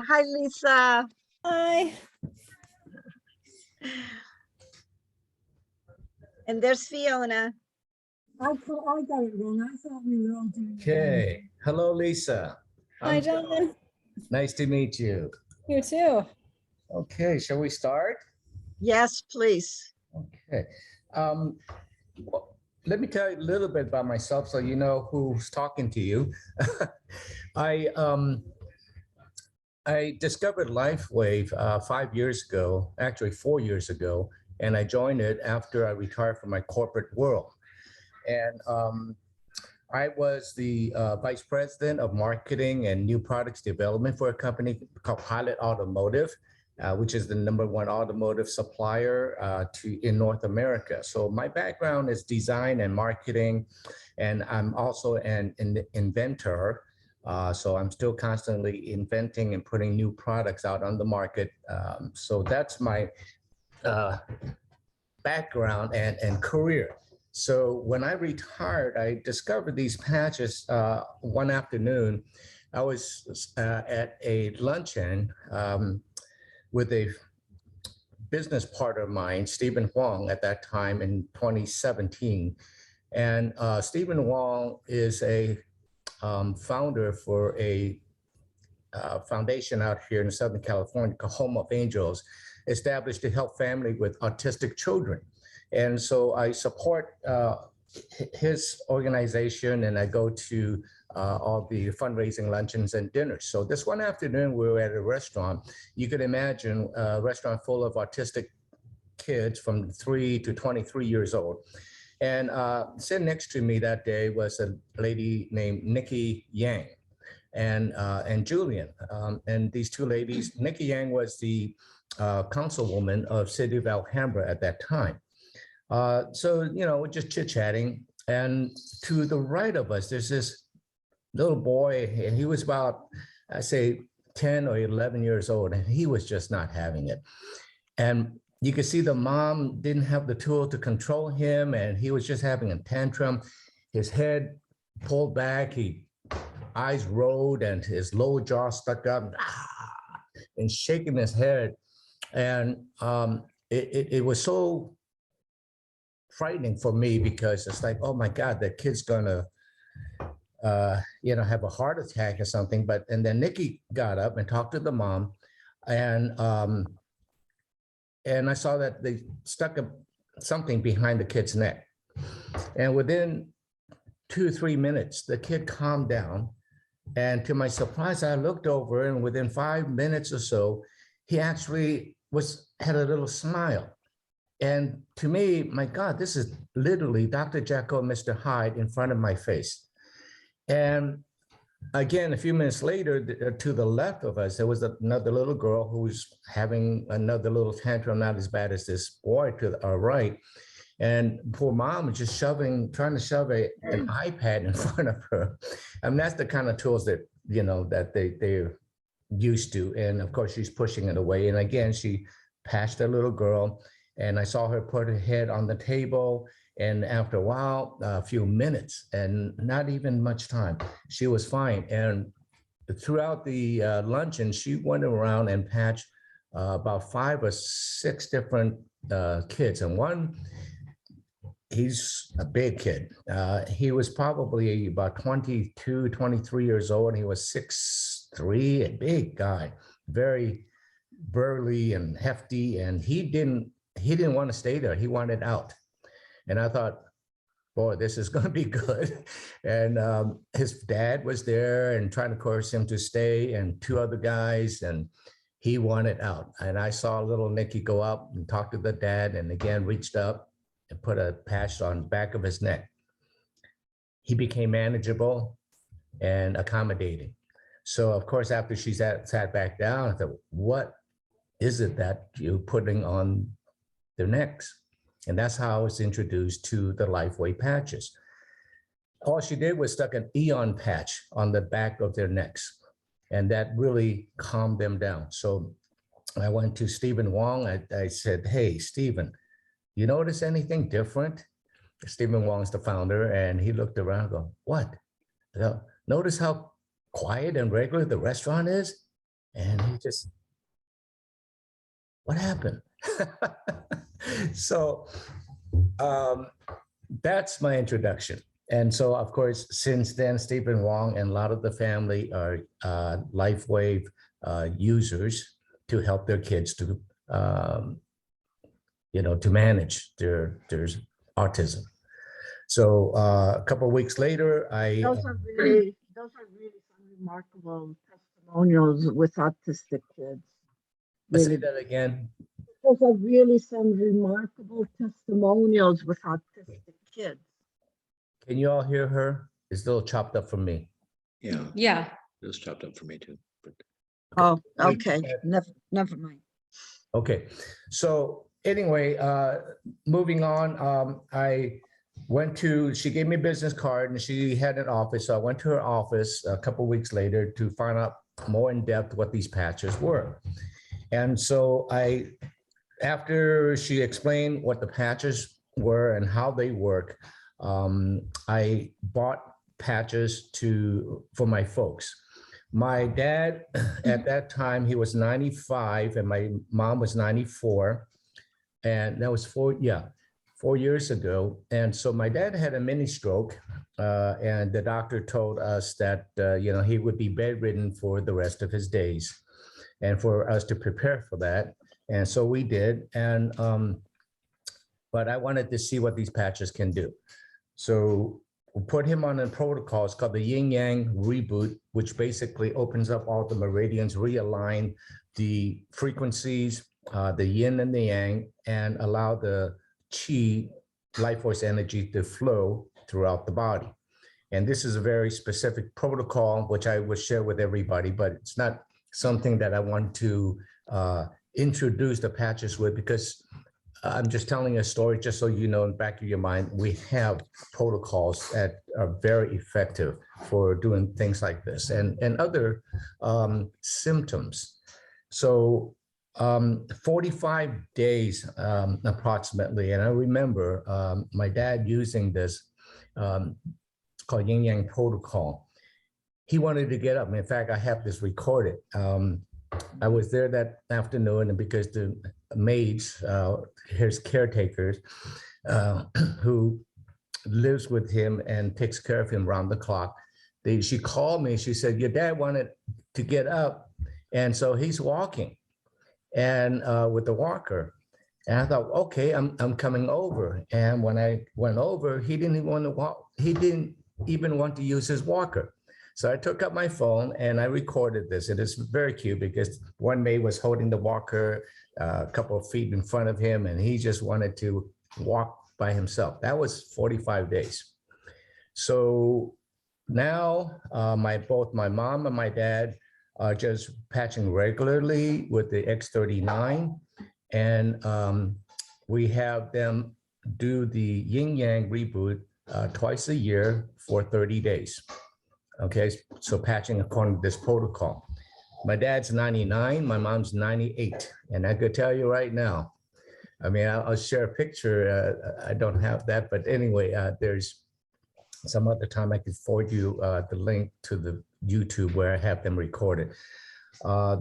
Hi, Lisa. Hi. And there's Fiona. I got it wrong. I thought we were all doing it. Okay. Hello, Lisa. Hi, Jonathan. Nice to meet you. You too. Okay, shall we start? Yes, please. Okay. Well, let me tell you a little bit about myself so you know who's talking to you. I discovered LifeWave 5 years ago, actually 4 years ago, and I joined it after I retired from my corporate world. And I was the vice president of marketing and new products development for a company called Pilot Automotive, which is the #1 automotive supplier in North America. So my background is design and marketing, and I'm also an inventor. So I'm still constantly inventing and putting new products out on the market. So that's my background and career. So when I retired, I discovered these patches one afternoon. I was at a luncheon with a business partner of mine, Stephen Huang, at that time in 2017. And Stephen Huang is a founder for a foundation out here in Southern California called Home of Angels, established to help families with autistic children. And so I support his organization, and I go to all the fundraising luncheons and dinners. So this one afternoon, we were at a restaurant. You could imagine a restaurant full of autistic kids from 3 to 23 years old. And sitting next to me that day was a lady named Nikki Yang and Julian. And these two ladies, Nikki Yang was the councilwoman of City of Alhambra at that time. So, you know, we're just chit-chatting. And to the right of us, there's this little boy, and he was about, I say, 10 or 11 years old, and he was just not having it. And you could see the mom didn't have the tool to control him, and he was just having a tantrum. His head pulled back, eyes rolled, and his lower jaw stuck up, and shaking his head. And it was so frightening for me, because it's like, oh my God, that kid's gonna you know, have a heart attack or something. And then Nikki got up and talked to the mom, and I saw that they stuck something behind the kid's neck. And within 2 or 3 minutes, the kid calmed down. And to my surprise, I looked over, and within 5 minutes or so, he actually had a little smile. And to me, my God, this is literally Dr. Jekyll and Mr. Hyde in front of my face. And again, a few minutes later, to the left of us, there was another little girl who was having another little tantrum, not as bad as this boy to our right. And poor mom was just trying to shove an iPad in front of her. I mean, that's the kind of tools that, you know, that they're used to. And of course, she's pushing it away. And again, she passed the little girl, and I saw her put her head on the table. And after a while, a few minutes, and not even much time, she was fine. And throughout the luncheon, she went around and patched about 5 or 6 different kids. And one, he's a big kid. He was probably about 22, 23 years old. And he was 6'3", a big guy, very burly and hefty. And he didn't want to stay there. He wanted out. And I thought, boy, this is going to be good. And his dad was there and trying to coerce him to stay, and 2 other guys, and he wanted out. And I saw little Nicky go up and talk to the dad, and again, reached up and put a patch on the back of his neck. He became manageable and accommodating. So of course, after she sat back down, I thought, what is it that you're putting on their necks? And that's how I was introduced to the LifeWave patches. All she did was stuck an Eon Patch on the back of their necks, and that really calmed them down. So I went to Stephen Huang. I said, hey, Stephen, you notice anything different? Stephen Huang's the founder, and he looked around and go, what? Notice how quiet and regular the restaurant is? And he just, what happened? So that's my introduction. And so, of course, since then, Stephen Wong and a lot of the family are LifeWave users to help their kids to, to manage their autism. So a couple of weeks later, Those are really some remarkable testimonials with autistic kids. Say Really, that again. those are really some remarkable testimonials with autistic kids. Can you all hear her? It's a little chopped up for me. Yeah, Yeah. it was chopped up for me too. But Oh, okay. Never mind. Okay, so anyway, moving on, I went to, she gave me a business card and she had an office. So I went to her office a couple of weeks later to find out more in depth what these patches were. And so after she explained what the patches were and how they work, I bought patches for my folks. My dad, at that time, he was 95 and my mom was 94. And that was 4 years ago. And so my dad had a mini stroke and the doctor told us that, he would be bedridden for the rest of his days and for us to prepare for that. And so we did. And, but I wanted to see what these patches can do. So we put him on a protocol. It's called the Yin Yang Reboot, which basically opens up all the meridians, realign the frequencies, the yin and the yang, and allow the qi, life force energy, to flow throughout the body. And this is a very specific protocol, which I will share with everybody, but it's not something that I want to introduce the patches with, because I'm just telling a story just so you know in the back of your mind, we have protocols that are very effective for doing things like this and other symptoms. So 45 days approximately, and I remember my dad using this, it's called Yin Yang protocol. He wanted to get up. In fact, I have this recorded. I was there that afternoon, and because the maids, his caretakers, who lives with him and takes care of him around the clock, she called me. She said, "Your dad wanted to get up, and so he's walking, and with the walker." And I thought, okay, I'm coming over. And when I went over, he didn't even want to walk. He didn't even want to use his walker. So I took up my phone and I recorded this. It is very cute because one maid was holding the walker a couple of feet in front of him, and he just wanted to walk by himself. That was 45 days. So now both my mom and my dad are just patching regularly with the X39. And we have them do the Yin Yang Reboot twice a year for 30 days. Okay, so patching according to this protocol. My dad's 99, my mom's 98. And I could tell you right now, I mean, I'll share a picture. I don't have that, but anyway, there's some other time I could forward you the link to the YouTube where I have them recorded.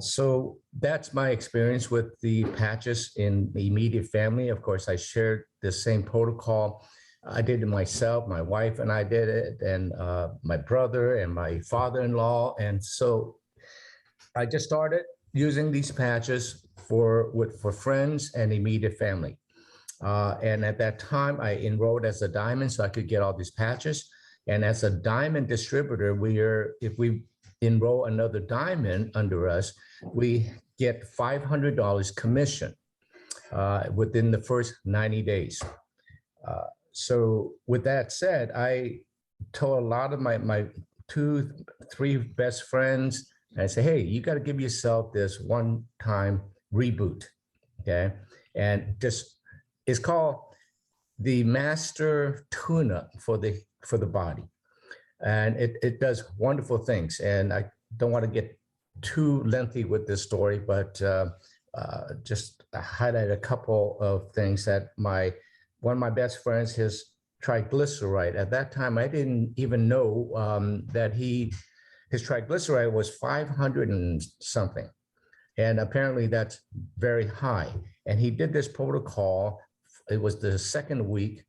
So that's my experience with the patches in the immediate family. Of course, I shared the same protocol. I did it myself, my wife and I did it, and my brother and my father-in-law. And so I just started using these patches for friends and immediate family. And at that time, I enrolled as a diamond so I could get all these patches. And as a diamond distributor, if we enroll another diamond under us, we get $500 commission within the first 90 days. So with that said, I told a lot of my 2-3 best friends, and I say, hey, you got to give yourself this one-time reboot, okay? And it's called the master tune-up for the body. And it does wonderful things. And I don't want to get too lengthy with this story, but just highlight a couple of things that one of my best friends, his triglyceride, at that time, I didn't even know that his triglyceride was 500 and something. And apparently that's very high. And he did this protocol. It was the second week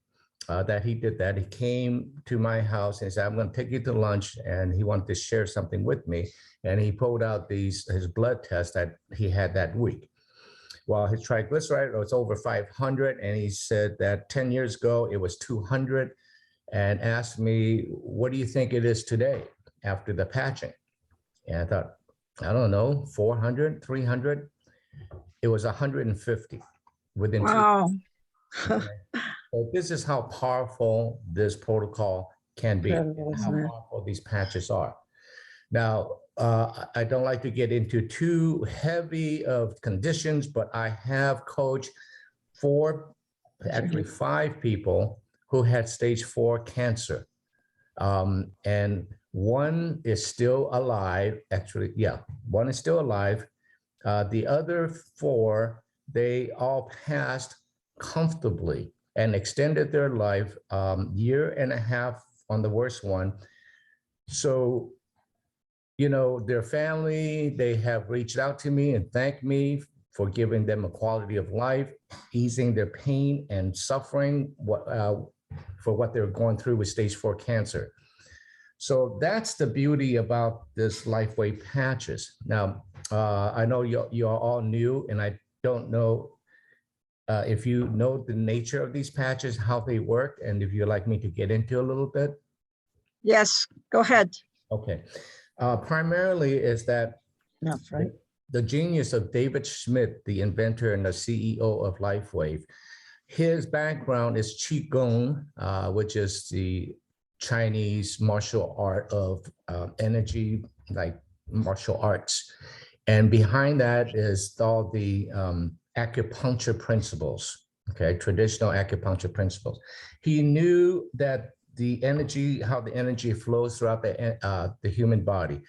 that he did that. He came to my house and he said, I'm going to take you to lunch. And he wanted to share something with me. And he pulled out his blood test that he had that week. Well, his triglyceride was over 500. And he said that 10 years ago, it was 200, and asked me, what do you think it is today after the patching? And I thought, I don't know, 400, 300. It was 150 within 2 Wow. Okay. So this is how powerful this protocol can be, Incredible, how isn't it? powerful these patches are. Now, I don't like to get into too heavy of conditions, but I have coached 5 people who had stage 4 cancer. And one is still alive, actually, yeah, one is still alive. The other 4, they all passed comfortably and extended their life, 1.5 years on the worst one. So, you know, their family, they have reached out to me and thanked me for giving them a quality of life, easing their pain and suffering for what they're going through with stage 4 cancer. So that's the beauty about this LifeWave patches. Now, I know you're all new, and I don't know if you know the nature of these patches, how they work, and if you'd like me to get into a little bit. Yes, go ahead. Okay. Primarily is that That's right. the genius of David Schmidt, the inventor and the CEO of LifeWave. His background is Qigong, which is the Chinese martial art of energy, like martial arts. And behind that is all the acupuncture principles, okay, traditional acupuncture principles. He knew that the energy, how the energy flows throughout the human body.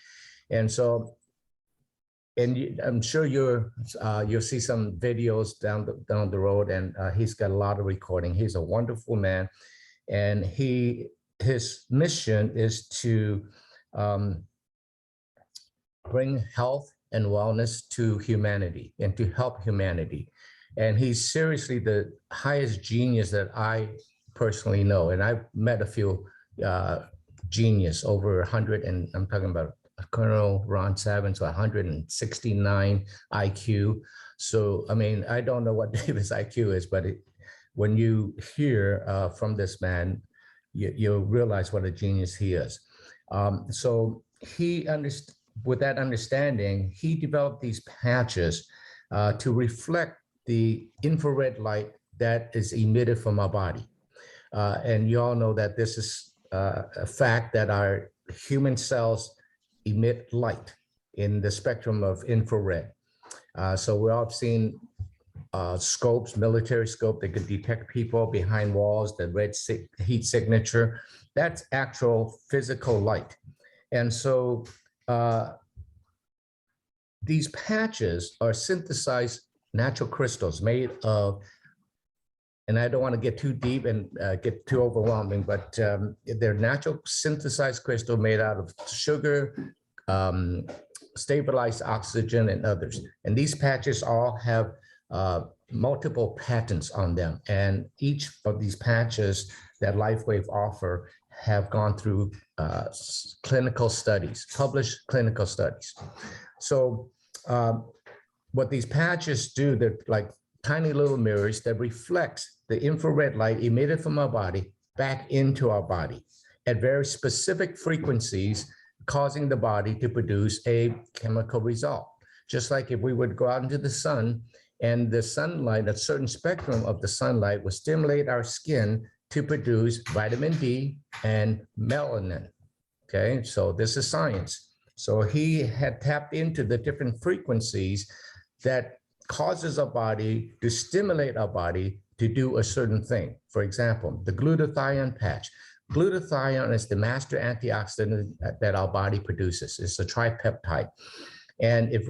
And so, I'm sure you'll see some videos down the road, and he's got a lot of recording. He's a wonderful man, and his mission is to bring health and wellness to humanity and to help humanity. And he's seriously the highest genius that I personally know. And I've met a few genius, over 100, and I'm talking about Colonel Ron Savage, 169 IQ. So, I mean, I don't know what David's IQ is, but when you hear from this man, you'll realize what a genius he is. So with that understanding, he developed these patches to reflect the infrared light that is emitted from our body. And you all know that this is a fact that our human cells emit light in the spectrum of infrared. So we all have seen scopes, military scope, that could detect people behind walls, the red heat signature. That's actual physical light. And so these patches are synthesized natural crystals made of, and I don't want to get too deep and get too overwhelming, but they're natural synthesized crystal made out of sugar, stabilized oxygen, and others. And these patches all have multiple patents on them. And each of these patches that LifeWave offer have gone through clinical studies, published clinical studies. So what these patches do, they're like tiny little mirrors that reflect the infrared light emitted from our body back into our body at very specific frequencies, causing the body to produce a chemical result. Just like if we would go out into the sun, and the sunlight, a certain spectrum of the sunlight will stimulate our skin to produce vitamin D and melanin. Okay, so this is science. So he had tapped into the different frequencies that causes our body to stimulate our body to do a certain thing. For example, the glutathione patch. Glutathione is the master antioxidant that our body produces. It's a tripeptide. And if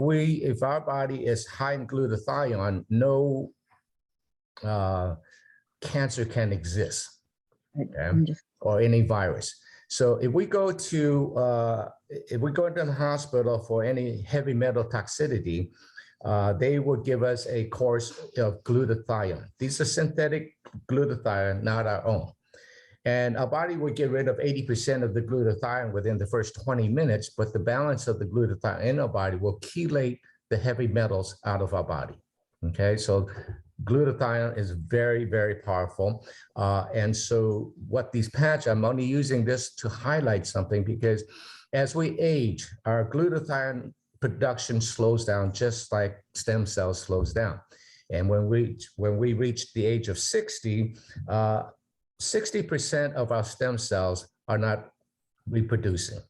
our body is high in glutathione, no cancer can exist, okay? Or any virus. So if we go into the hospital for any heavy metal toxicity, they will give us a course of glutathione. These are synthetic glutathione, not our own. And our body would get rid of 80% of the glutathione within the first 20 minutes, but the balance of the glutathione in our body will chelate the heavy metals out of our body. Okay, so glutathione is very, very powerful. And so what these patches, I'm only using this to highlight something, because as we age, our glutathione production slows down just like stem cells slows down. And when we reach the age of 60, 60% of our stem cells are not reproducing.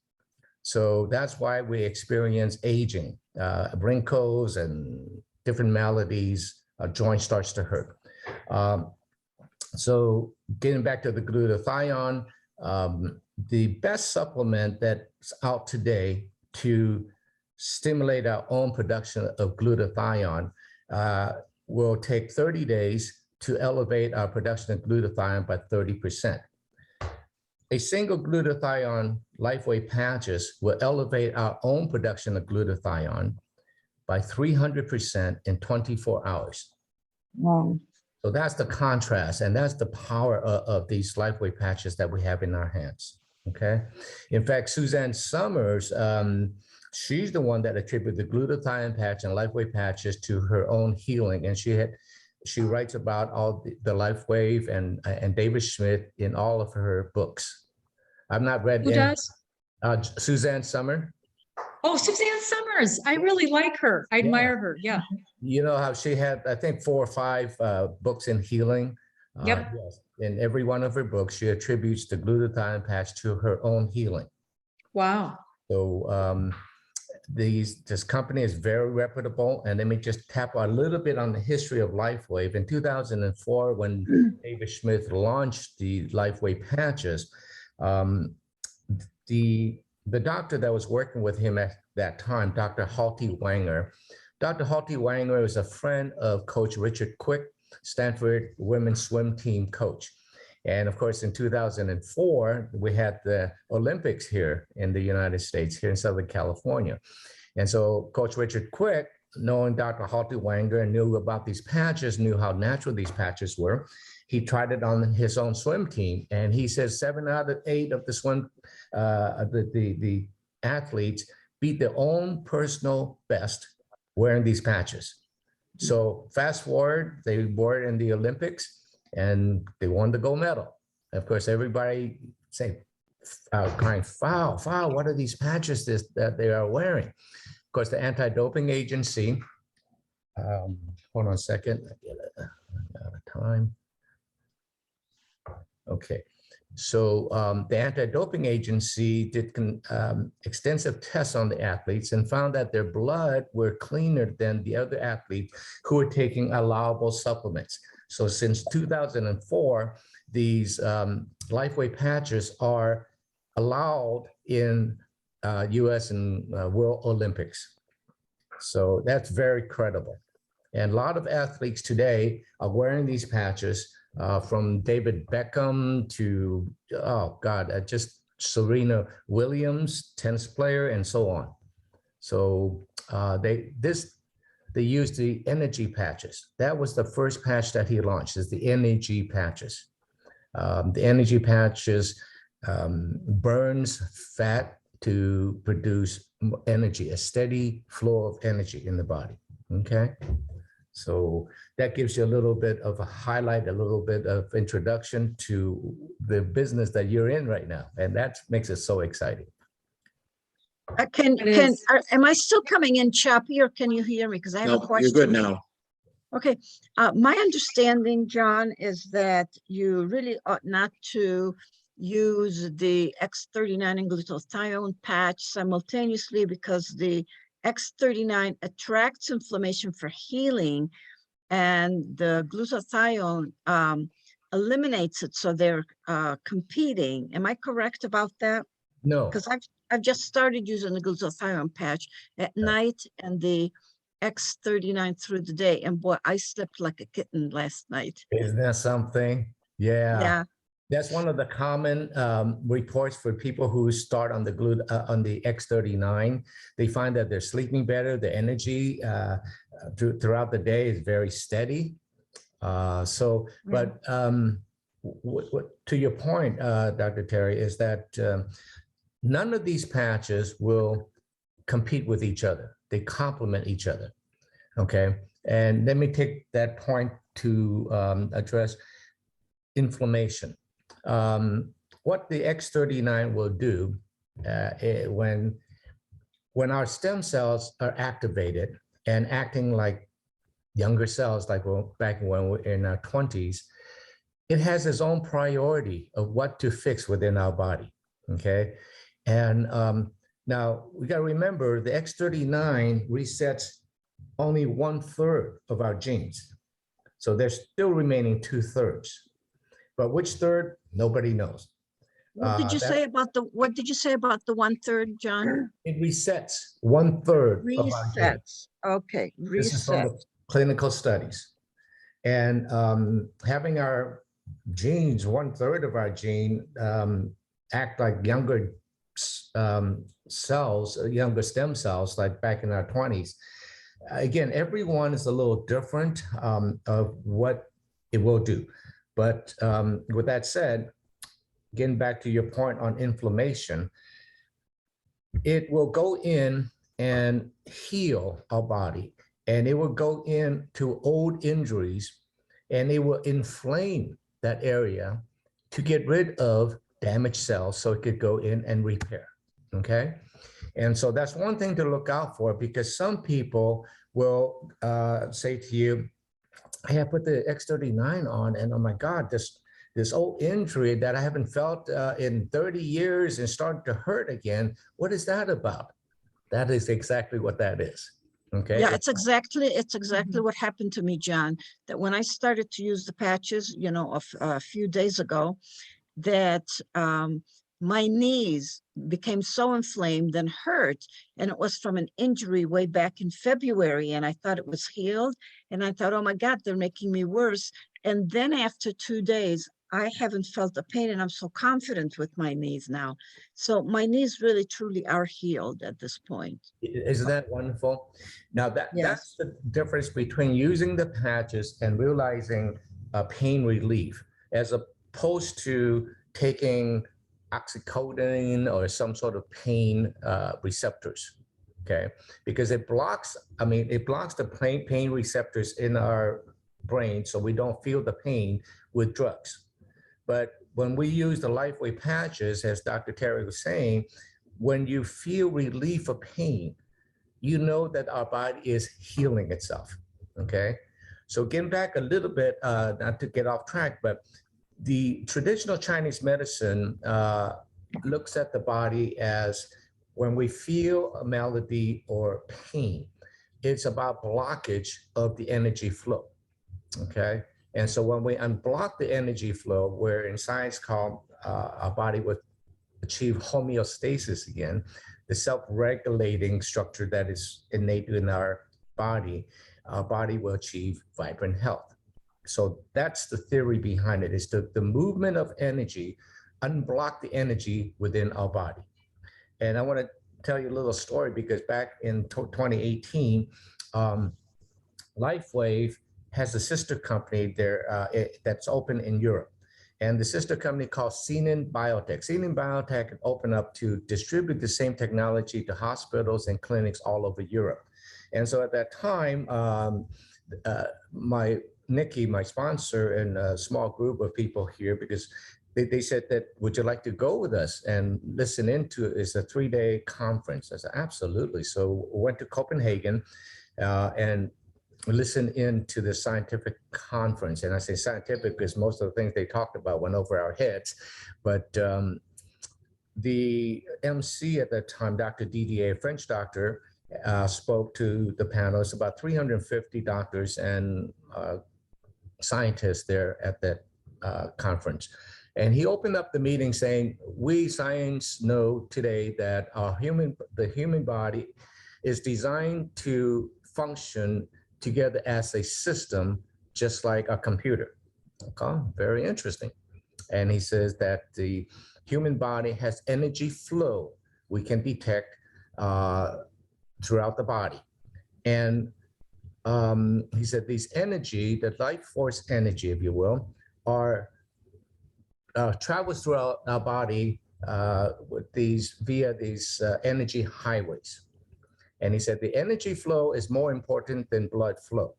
So that's why we experience aging, wrinkles and different maladies, joint starts to hurt. So getting back to the glutathione, the best supplement that's out today to stimulate our own production of glutathione will take 30 days to elevate our production of glutathione by 30%. A single glutathione LifeWave patches will elevate our own production of glutathione by 300% in 24 hours. Wow. So that's the contrast, and that's the power of these LifeWave patches that we have in our hands, okay? In fact, Suzanne Summers, she's the one that attributed the glutathione patch and LifeWave patches to her own healing, and she writes about all the LifeWave and David Schmidt in all of her books. I've not read Who does? Suzanne Summer. Oh, Suzanne Summers. I really like her. I admire her. Yeah. You know how she had, I think, 4 or 5 books in healing. Yep. Yes. In every one of her books, she attributes the glutathione patch to her own healing. Wow. So this company is very reputable. And let me just tap a little bit on the history of LifeWave. In 2004, when David Schmidt launched the LifeWave patches, the doctor that was working with him at that time, Dr. Halti Wanger. Dr. Halti Wanger is a friend of Coach Richard Quick, Stanford women's swim team coach. And of course, in 2004, we had the Olympics here in the United States, here in Southern California. And so Coach Richard Quick, knowing Dr. Halti Wanger and knew about these patches, knew how natural these patches were, he tried it on his own swim team. And he says 7 out of 8 of the swim, the athletes beat their own personal best wearing these patches. So fast forward, they wore it in the Olympics and they won the gold medal. Of course, everybody say, crying, foul, what are these patches that they are wearing? Of course, the anti-doping agency, hold on a second, I get out of time. Okay, so the anti-doping agency did extensive tests on the athletes and found that their blood were cleaner than the other athletes who were taking allowable supplements. So since 2004, these LifeWave patches are allowed in US and World Olympics. So that's very credible. And a lot of athletes today are wearing these patches, from David Beckham to, oh God, just Serena Williams, tennis player, and so on. So they used the energy patches. That was the first patch that he launched, is the energy patches. The energy patches burns fat to produce energy, a steady flow of energy in the body, okay? So that gives you a little bit of a highlight, a little bit of introduction to the business that you're in right now. And that makes it so exciting. Am I still coming in choppy, or can you hear me? Because I have a No, question. you're good now. Okay. My understanding, John, is that you really ought not to use the X39 and glutathione patch simultaneously, because the X39 attracts inflammation for healing, and the glutathione eliminates it. So they're competing. Am I correct about that? No. Because I've just started using the glutathione patch at night and the X39 through the day. And boy, I slept like a kitten last night. Isn't that something? Yeah. That's one of the common reports for people who start on the X39. They find that they're sleeping better, the energy throughout the day is very steady. But to your point, Dr. Teri, is that none of these patches will compete with each other. They complement each other. Okay. And let me take that point to address inflammation. What the X39 will do when our stem cells are activated and acting like younger cells, like back when we're in our 20s, it has its own priority of what to fix within our body. Okay. And now we got to remember the X39 resets only 1/3 of our genes. So there's still remaining 2/3. But which third, nobody knows. What did you say about the 1/3, John? It resets 1/3 of our genes. Resets. Okay, This is from the reset. clinical studies. And having our genes, 1/3 of our gene, act like younger cells, younger stem cells, like back in our 20s. Again, everyone is a little different of what it will do. But with that said, getting back to your point on inflammation, it will go in and heal our body, and it will go into old injuries, and it will inflame that area to get rid of damaged cells so it could go in and repair. Okay. And so that's one thing to look out for, because some people will say to you, hey, I put the X39 on and oh my God, this old injury that I haven't felt in 30 years and started to hurt again. What is that about? That is exactly what that is. Okay. Yeah, it's exactly what happened to me, John, that when I started to use the patches, a few days ago, that my knees became so inflamed and hurt, and it was from an injury way back in February, and I thought it was healed, and I thought, oh my God, they're making me worse. And then after 2 days, I haven't felt the pain, and I'm so confident with my knees now. So my knees really truly are healed at this point. Isn't that wonderful? Now that's Yes. the difference between using the patches and realizing pain relief, as opposed to taking oxycodone or some sort of pain receptors. Okay, because it blocks the pain receptors in our brain, so we don't feel the pain with drugs. But when we use the LifeWave patches, as Dr. Teri was saying, when you feel relief of pain, you know that our body is healing itself. Okay, so getting back a little bit, not to get off track, but the traditional Chinese medicine looks at the body as when we feel a malady or pain, it's about blockage of the energy flow. Okay, and so when we unblock the energy flow, where in science called our body would achieve homeostasis again, the self-regulating structure that is innate in our body will achieve vibrant health. So that's the theory behind it, is the movement of energy, unblock the energy within our body. And I want to tell you a little story, because back in 2018, LifeWave has a sister company there that's open in Europe. And the sister company called Xenon Biotech. Xenon Biotech opened up to distribute the same technology to hospitals and clinics all over Europe. And so at that time, Nikki, my sponsor, and a small group of people here, because they said that, would you like to go with us and listen into it? It's a 3-day conference. I said, absolutely. So we went to Copenhagen and listened into the scientific conference. And I say scientific because most of the things they talked about went over our heads. But the MC at that time, Dr. Didier, a French doctor, spoke to the panel. It's about 350 doctors and scientists there at that conference. And he opened up the meeting saying, we science know today that the human body is designed to function together as a system, just like a computer. Okay, very interesting. And he says that the human body has energy flow we can detect throughout the body. And he said these energy, the life force energy, if you will, are travels throughout our body with these via these energy highways. And he said the energy flow is more important than blood flow,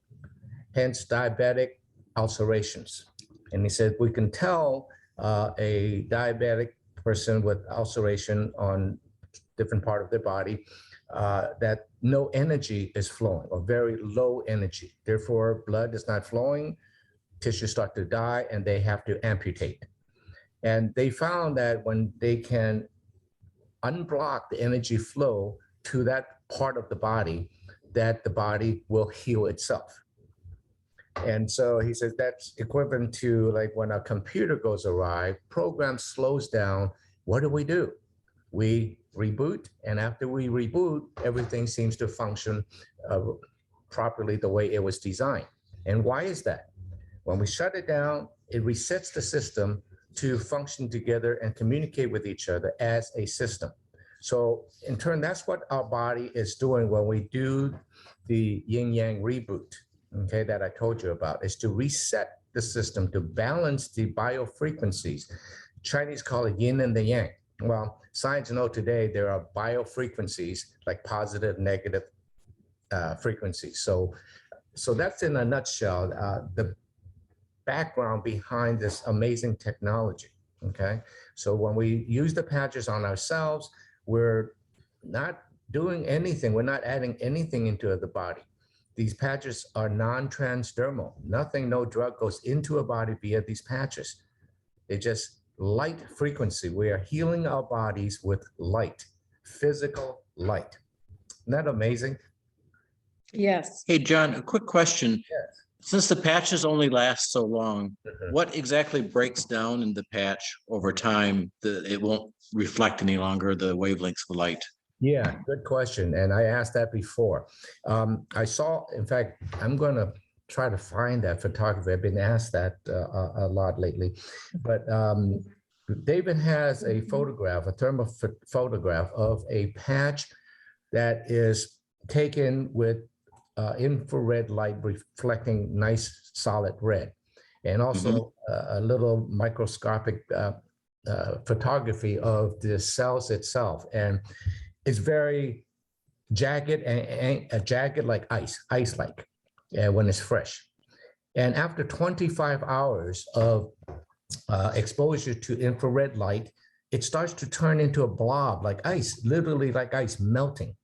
hence diabetic ulcerations. And he said we can tell a diabetic person with ulceration on different part of their body that no energy is flowing or very low energy. Therefore, blood is not flowing, tissues start to die, and they have to amputate. And they found that when they can unblock the energy flow to that part of the body, that the body will heal itself. And so he says that's equivalent to like when a computer goes awry, program slows down. What do? We reboot, and after we reboot, everything seems to function properly the way it was designed. And why is that? When we shut it down, it resets the system to function together and communicate with each other as a system. So in turn, that's what our body is doing when we do the Yin Yang Reboot, okay, that I told you about, is to reset the system to balance the biofrequencies. Chinese call it yin and the yang. Well, science know today there are biofrequencies like positive, negative frequencies. So that's in a nutshell, the background behind this amazing technology, okay? So when we use the patches on ourselves, we're not doing anything. We're not adding anything into the body. These patches are non-transdermal. Nothing, no drug goes into a body via these patches. They just light frequency. We are healing our bodies with light, physical light. Isn't that amazing? Yes. Hey, John, a quick question. Yes. Since the patches only last so long, Mhm. what exactly breaks down in the patch over time that it won't reflect any longer the wavelengths of light? Yeah, good question. And I asked that before. I saw, in fact, I'm going to try to find that photography. I've been asked that a lot lately. But David has a photograph, a thermal photograph of a patch that is taken with infrared light reflecting nice solid red, and also a little microscopic photography of the cells itself. And it's very jagged and jagged like ice-like when it's fresh. And after 25 hours of exposure to infrared light, it starts to turn into a blob like ice, literally like ice melting.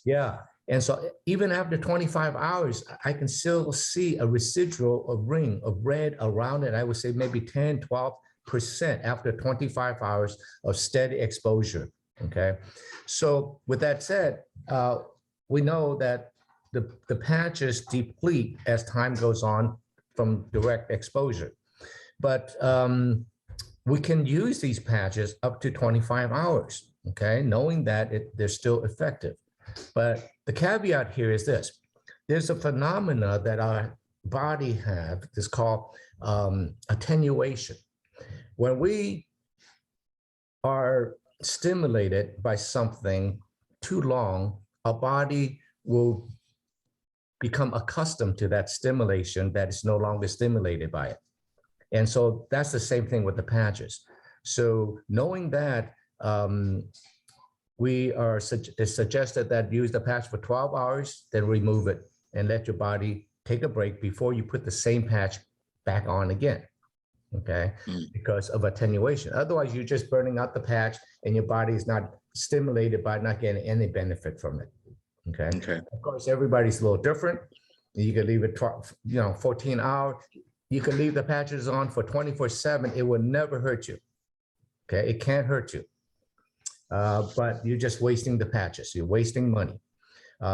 Yeah. And so even after 25 hours, I can still see a residual of ring of red around it. I would say maybe 10, 12% after 25 hours of steady exposure. Okay. So with that said, we know that the patches deplete as time goes on from direct exposure. But we can use these patches up to 25 hours, okay, knowing that they're still effective. But the caveat here is this. There's a phenomena that our body have, it's called attenuation. When we are stimulated by something too long, our body will become accustomed to that stimulation that is no longer stimulated by it. And so that's the same thing with the patches. So knowing that, it's suggested that use the patch for 12 hours, then remove it and let your body take a break before you put the same patch back on again, okay? Because of attenuation. Otherwise, you're just burning out the patch and your body is not stimulated by not getting any benefit from it, okay? Of course, everybody's a little different. You can leave it 14 hours. You can leave the patches on for 24/7. It will never hurt you, okay? It can't hurt you. But you're just wasting the patches. You're wasting money.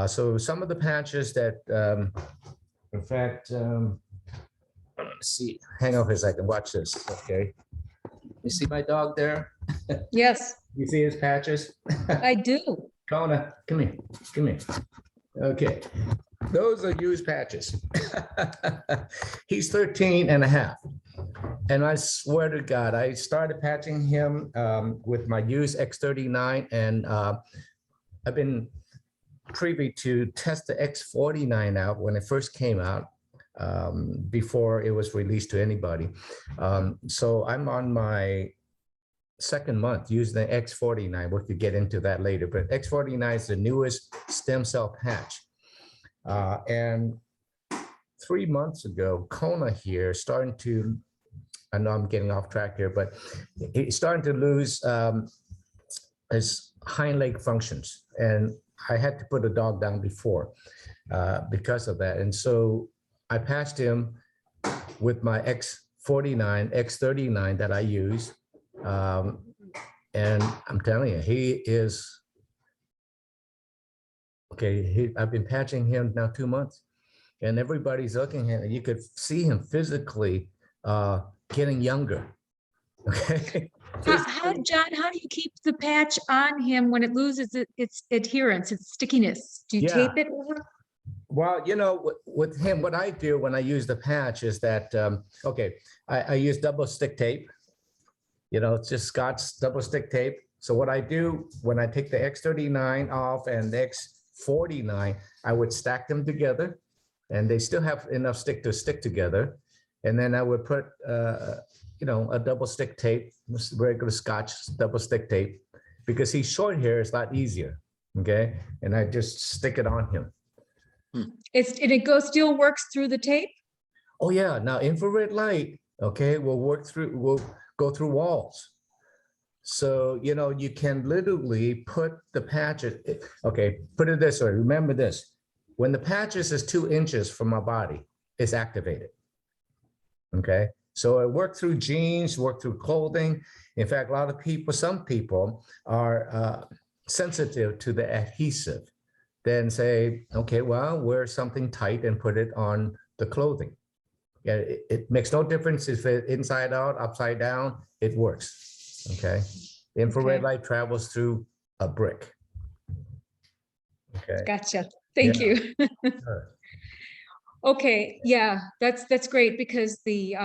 So some of the patches that, in fact, let's see, hang on for a second, watch this, okay? You see my dog there? Yes, You see his patches? I do. Kona, come here, come here. Okay, those are used patches. He's 13 and a half. And I swear to God, I started patching him with my used X39, and I've been privy to test the X49 out when it first came out, before it was released to anybody. So I'm on my second month using the X49. We could get into that later, but X49 is the newest stem cell patch. And 3 months ago, Kona here starting to, I know I'm getting off track here, but he's starting to lose his hind leg functions. And I had to put a dog down before because of that. And so I patched him with my X49, X39 that I use. And I'm telling you, he is, okay, I've been patching him now 2 months. And everybody's looking at it. You could see him physically getting younger. Okay. John, how do you keep the patch on him when it loses its adherence, its stickiness? Do you Yeah. tape it over? Well, you know, with him, what I do when I use the patch is that, okay, I use double stick tape. You know, it's just Scott's double stick tape. So what I do when I take the X39 off and the X49, I would stack them together, and they still have enough stick to stick together. And then I would put, you know, a double stick tape, regular Scotch double stick tape, because he's short hair, it's a lot easier. Okay. And I just stick it on him. And it still works through the tape? Oh yeah. Now infrared light, okay, will go through walls. So, you know, you can literally put the patch, okay, put it this way. Remember this, when the patches is 2 inches from my body, it's activated. Okay. So it worked through jeans, worked through clothing. In fact, a lot of people, some people are sensitive to the adhesive. Then say, okay, well, wear something tight and put it on the clothing. Yeah, it makes no difference if it's inside out, upside down, it works. Okay. Infrared Okay. light travels through a brick. Okay. Gotcha. Thank Yeah. you. Sure. Okay, yeah, that's great, because the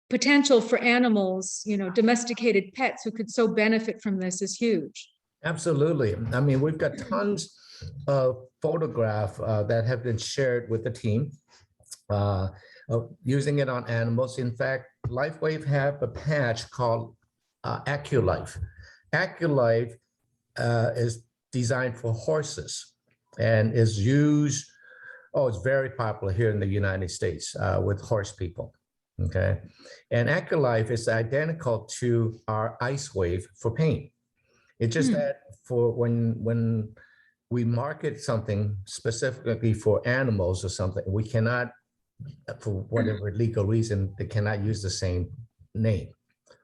potential for animals, you know, domesticated pets who could so benefit from this is huge. Absolutely. I mean, we've got tons of photographs that have been shared with the team of using it on animals. In fact, LifeWave have a patch called AccuLife. AccuLife is designed for horses and is used, oh, it's very popular here in the United States with horse people. Okay. And AccuLife is identical to our IceWave for pain. It's just that for when we market something specifically for animals or something, we cannot, for whatever legal reason, they cannot use the same name.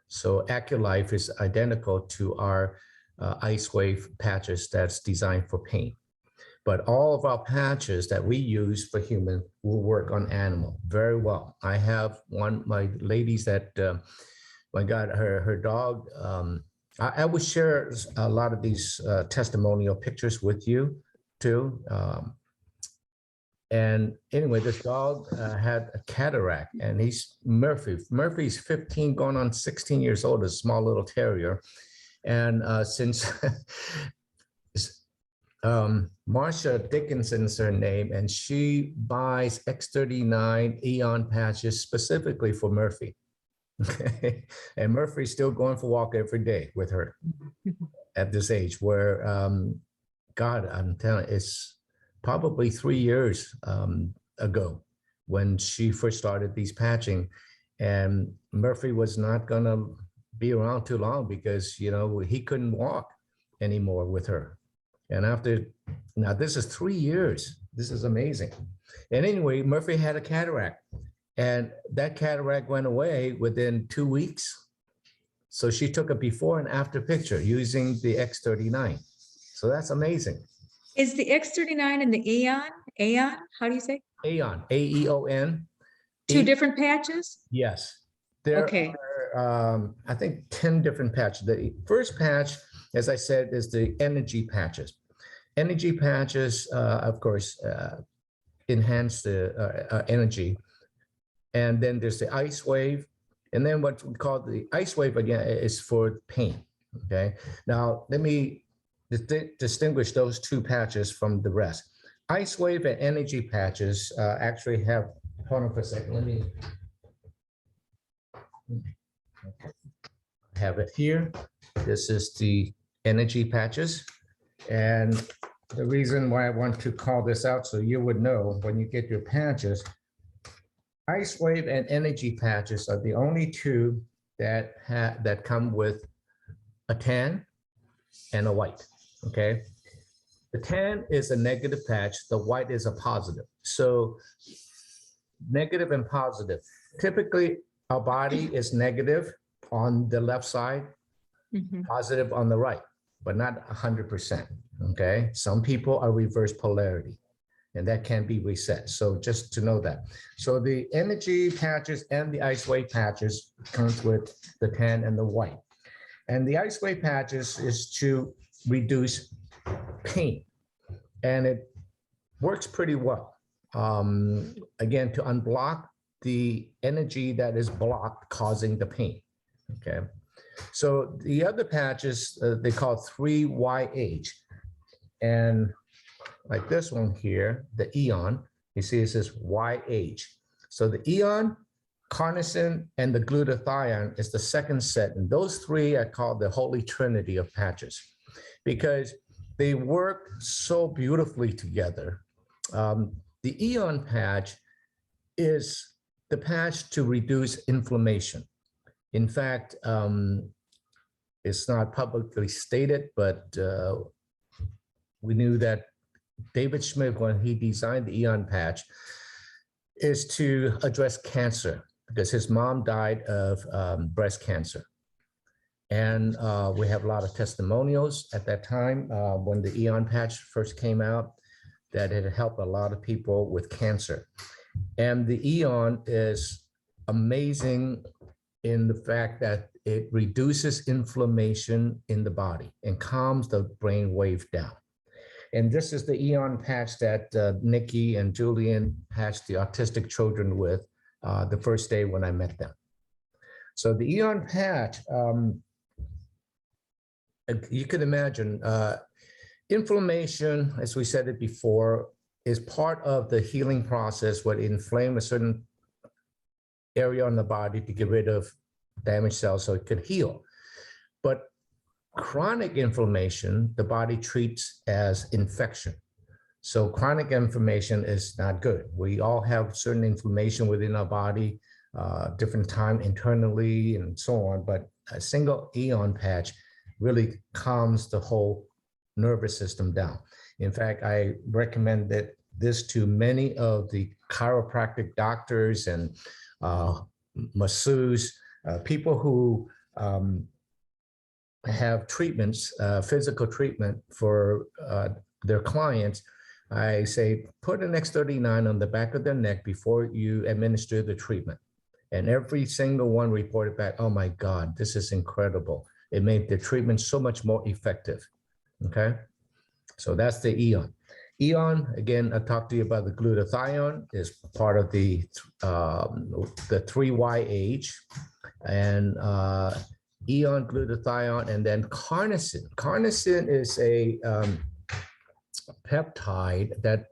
So AccuLife is identical to our IceWave patches that's designed for pain. But all of our patches that we use for human will work on animal very well. I have one, my ladies that, my God, her dog, I will share a lot of these testimonial pictures with you too. And anyway, this dog had a cataract, and he's Murphy. Murphy's 15 going on 16 years old, a small little terrier. And since Marsha Dickinson's her name, and she buys X39 Eon patches specifically for Murphy. Okay. And Murphy's still going for a walk every day with her at this age where, God, I'm telling you, it's probably 3 years ago when she first started these patching, and Murphy was not going to be around too long because, you know, he couldn't walk anymore with her. And after, now this is 3 years. This is amazing. And anyway, Murphy had a cataract, and that cataract went away within 2 weeks. So she took a before and after picture using the X39. So that's amazing. Is the X39 and the Aeon, how do you say? Aeon, A-E-O-N. Two different patches? Yes. There Okay. are, I think, 10 different patches. The first patch, as I said, is the energy patches. Energy patches, of course, enhance the energy. And then there's the IceWave. And then what we call the IceWave again is for pain. Okay. Now, let me distinguish those two patches from the rest. Ice wave and energy patches actually have, hold on for a second, let me have it here. This is the energy patches. And the reason why I want to call this out so you would know when you get your patches, ice wave and energy patches are the only two that come with a tan and a white, okay? The tan is a negative patch, the white is a positive. So negative and positive. Typically, our body is negative on the left side, Mhm. positive on the right, but not 100%, okay? Some people are reverse polarity, and that can be reset. So just to know that. So the energy patches and the ice wave patches comes with the tan and the white. And the ice wave patches is to reduce pain, and it works pretty well. Again, to unblock the energy that is blocked causing the pain, okay? So the other patches, they call 3YH, and like this one here, the Eon, you see it says YH. So the Eon, Carnacin, and the Glutathione is the second set, and those three are called the holy trinity of patches because they work so beautifully together. The Eon patch is the patch to reduce inflammation. In fact, it's not publicly stated, but we knew that David Schmidt, when he designed the Eon patch, is to address cancer because his mom died of breast cancer. And we have a lot of testimonials at that time when the Eon patch first came out that it helped a lot of people with cancer. And the Eon is amazing in the fact that it reduces inflammation in the body and calms the brain wave down. And this is the Eon patch that Nikki and Julian patched the autistic children with the first day when I met them. So the Eon patch, you can imagine, inflammation, as we said it before, is part of the healing process where it inflames a certain area on the body to get rid of damaged cells so it could heal. But chronic inflammation, the body treats as infection. So chronic inflammation is not good. We all have certain inflammation within our body, different time internally and so on, but a single Eon patch really calms the whole nervous system down. In fact, I recommended this to many of the chiropractic doctors and masseurs, people who have treatments, physical treatment for their clients. I say, put an X39 on the back of their neck before you administer the treatment. And every single one reported back, oh my God, this is incredible. It made the treatment so much more effective, okay? So that's the Eon. Eon, again, I talked to you about the glutathione, is part of the 3YH, and Eon, glutathione, and then carnacin. Carnacin is a peptide that,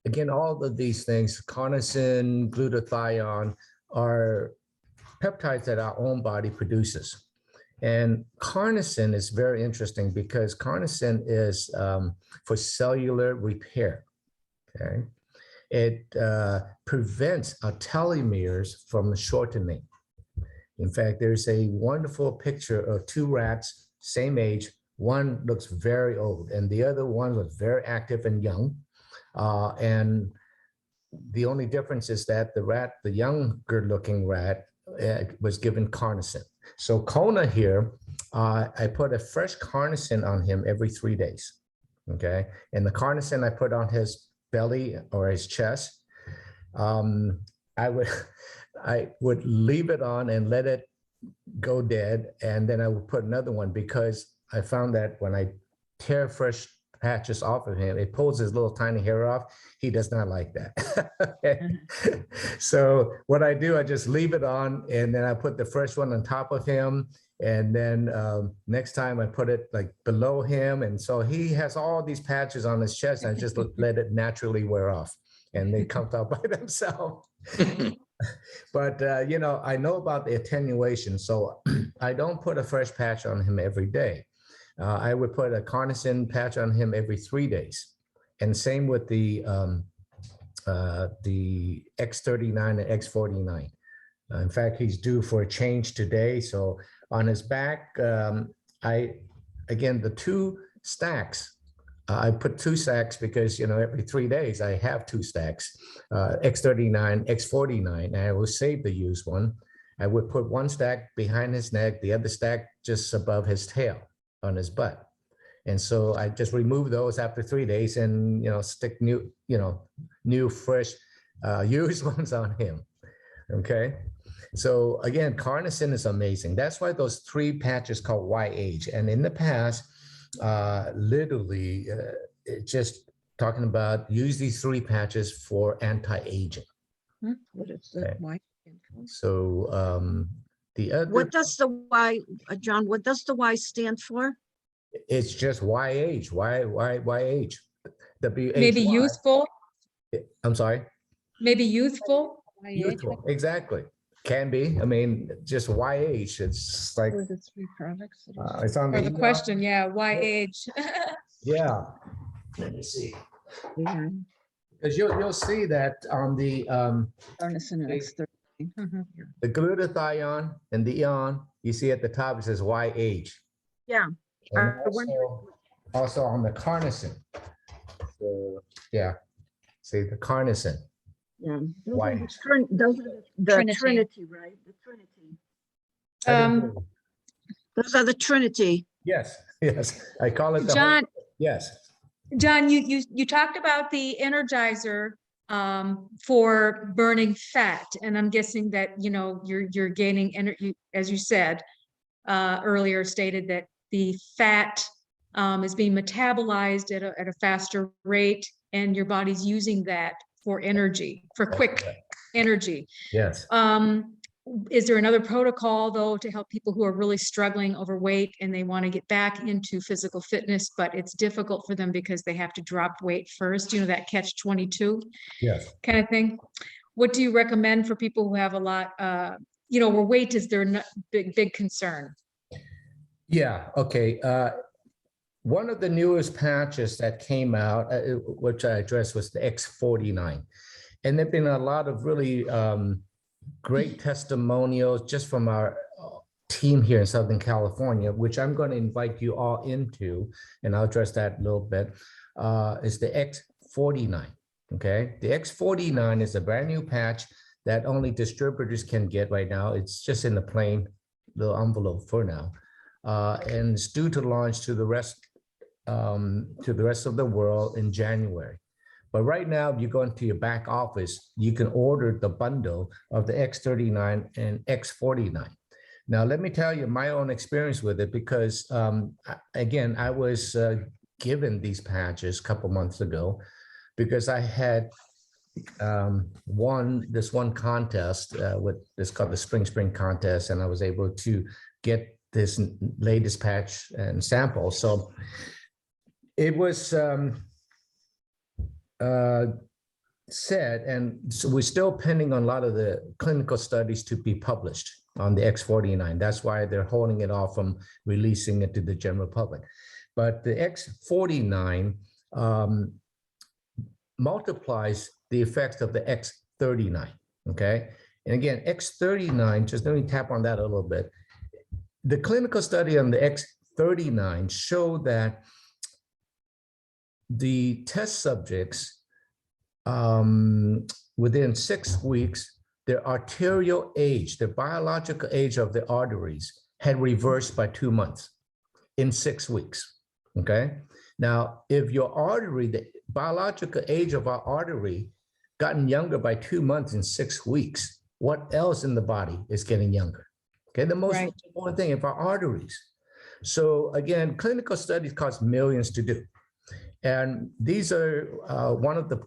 again, all of these things, carnacin, glutathione, are peptides that our own body produces. And carnacin is very interesting because carnacin is for cellular repair, okay? It prevents our telomeres from shortening. In fact, there's a wonderful picture of two rats, same age. One looks very old and the other one was very active and young. And the only difference is that the rat, the younger looking rat, was given carnacin. So Kona here, I put a fresh carnacin on him every 3 days, okay? And the carnacin I put on his belly or his chest, I would leave it on and let it go dead, and then I would put another one because I found that when I tear fresh patches off of him, it pulls his little tiny hair off. He does not like that. Okay. So what I do, I just leave it on, and then I put the fresh one on top of him, And then next time I put it like below him. And so he has all these patches on his chest, and I just let it naturally wear off, and they come out by themselves. But, I know about the attenuation, so I don't put a fresh patch on him every day. I would put a Carnacin patch on him every 3 days. And same with the X39 and X49. In fact, he's due for a change today. So on his back, again, the 2 stacks, I put 2 stacks because, every 3 days I have 2 stacks, X39, X49, and I will save the used one. I would put 1 stack behind his neck, the other stack just above his tail on his butt. And so I just remove those after 3 days and, stick new, fresh, used ones on him. Okay. So again, Carnacin is amazing. That's why those 3 patches called YH. And in the past, literally just talking about use these 3 patches for anti-aging. What is the Okay. Y? So the other, What does the Y, John, what does the Y stand for? it's just YH, YH. Maybe WHY. youthful, I'm sorry. maybe youthful. Youthful, exactly. Can be. I mean, just YH. It's like What are the 3 products? it's on Or the Eon. question, yeah, why age? Yeah. Let me see. Yeah, Because you'll see that on the Carnacin and X30. Mhm. the glutathione and the Eon, you see at the top it says YH. Yeah. And I wonder- also on the Carnacin. So, yeah. See the Carnacin. Yeah. Why? Those are the Trinity. Trinity, right? The Trinity. I didn't Um, hear you. Those are the Trinity. Yes, yes. I call it the whole- John, yes. John, you talked about the Energizer for burning fat, and I'm guessing that, you're gaining energy, as you said earlier, stated that the fat is being metabolized at a faster rate, and your body's using that for energy, for quick energy. Yes. Is there another protocol, though, to help people who are really struggling overweight and they want to get back into physical fitness, but it's difficult for them because they have to drop weight first, that catch-22 Yes. kind of thing? What do you recommend for people who have a lot, where weight is their big concern? Yeah. Okay. One of the newest patches that came out, which I addressed, was the X49. And there've been a lot of really great testimonials just from our team here in Southern California, which I'm going to invite you all into, and I'll address that a little bit, is the X49. Okay. The X49 is a brand new patch that only distributors can get right now. It's just in the plain little envelope for now. And it's due to launch to the rest of the world in January. But right now, if you go into your back office, you can order the bundle of the X39 and X49. Now, let me tell you my own experience with it, because again, I was given these patches a couple months ago because I had won this one contest with this called the Spring contest, and I was able to get this latest patch and sample. So it was said, and so we're still pending on a lot of the clinical studies to be published on the X49. That's why they're holding it off from releasing it to the general public. But the X49 multiplies the effects of the X39, okay? And again, X39, just let me tap on that a little bit. The clinical study on the X39 showed that the test subjects, within 6 weeks, their arterial age, the biological age of the arteries had reversed by 2 months in 6 weeks, okay? Now, if your artery, the biological age of our artery gotten younger by 2 months in 6 weeks, what else in the body is getting younger? Okay, the most Right. important thing is our arteries. So again, clinical studies cost millions to do. And these are one of the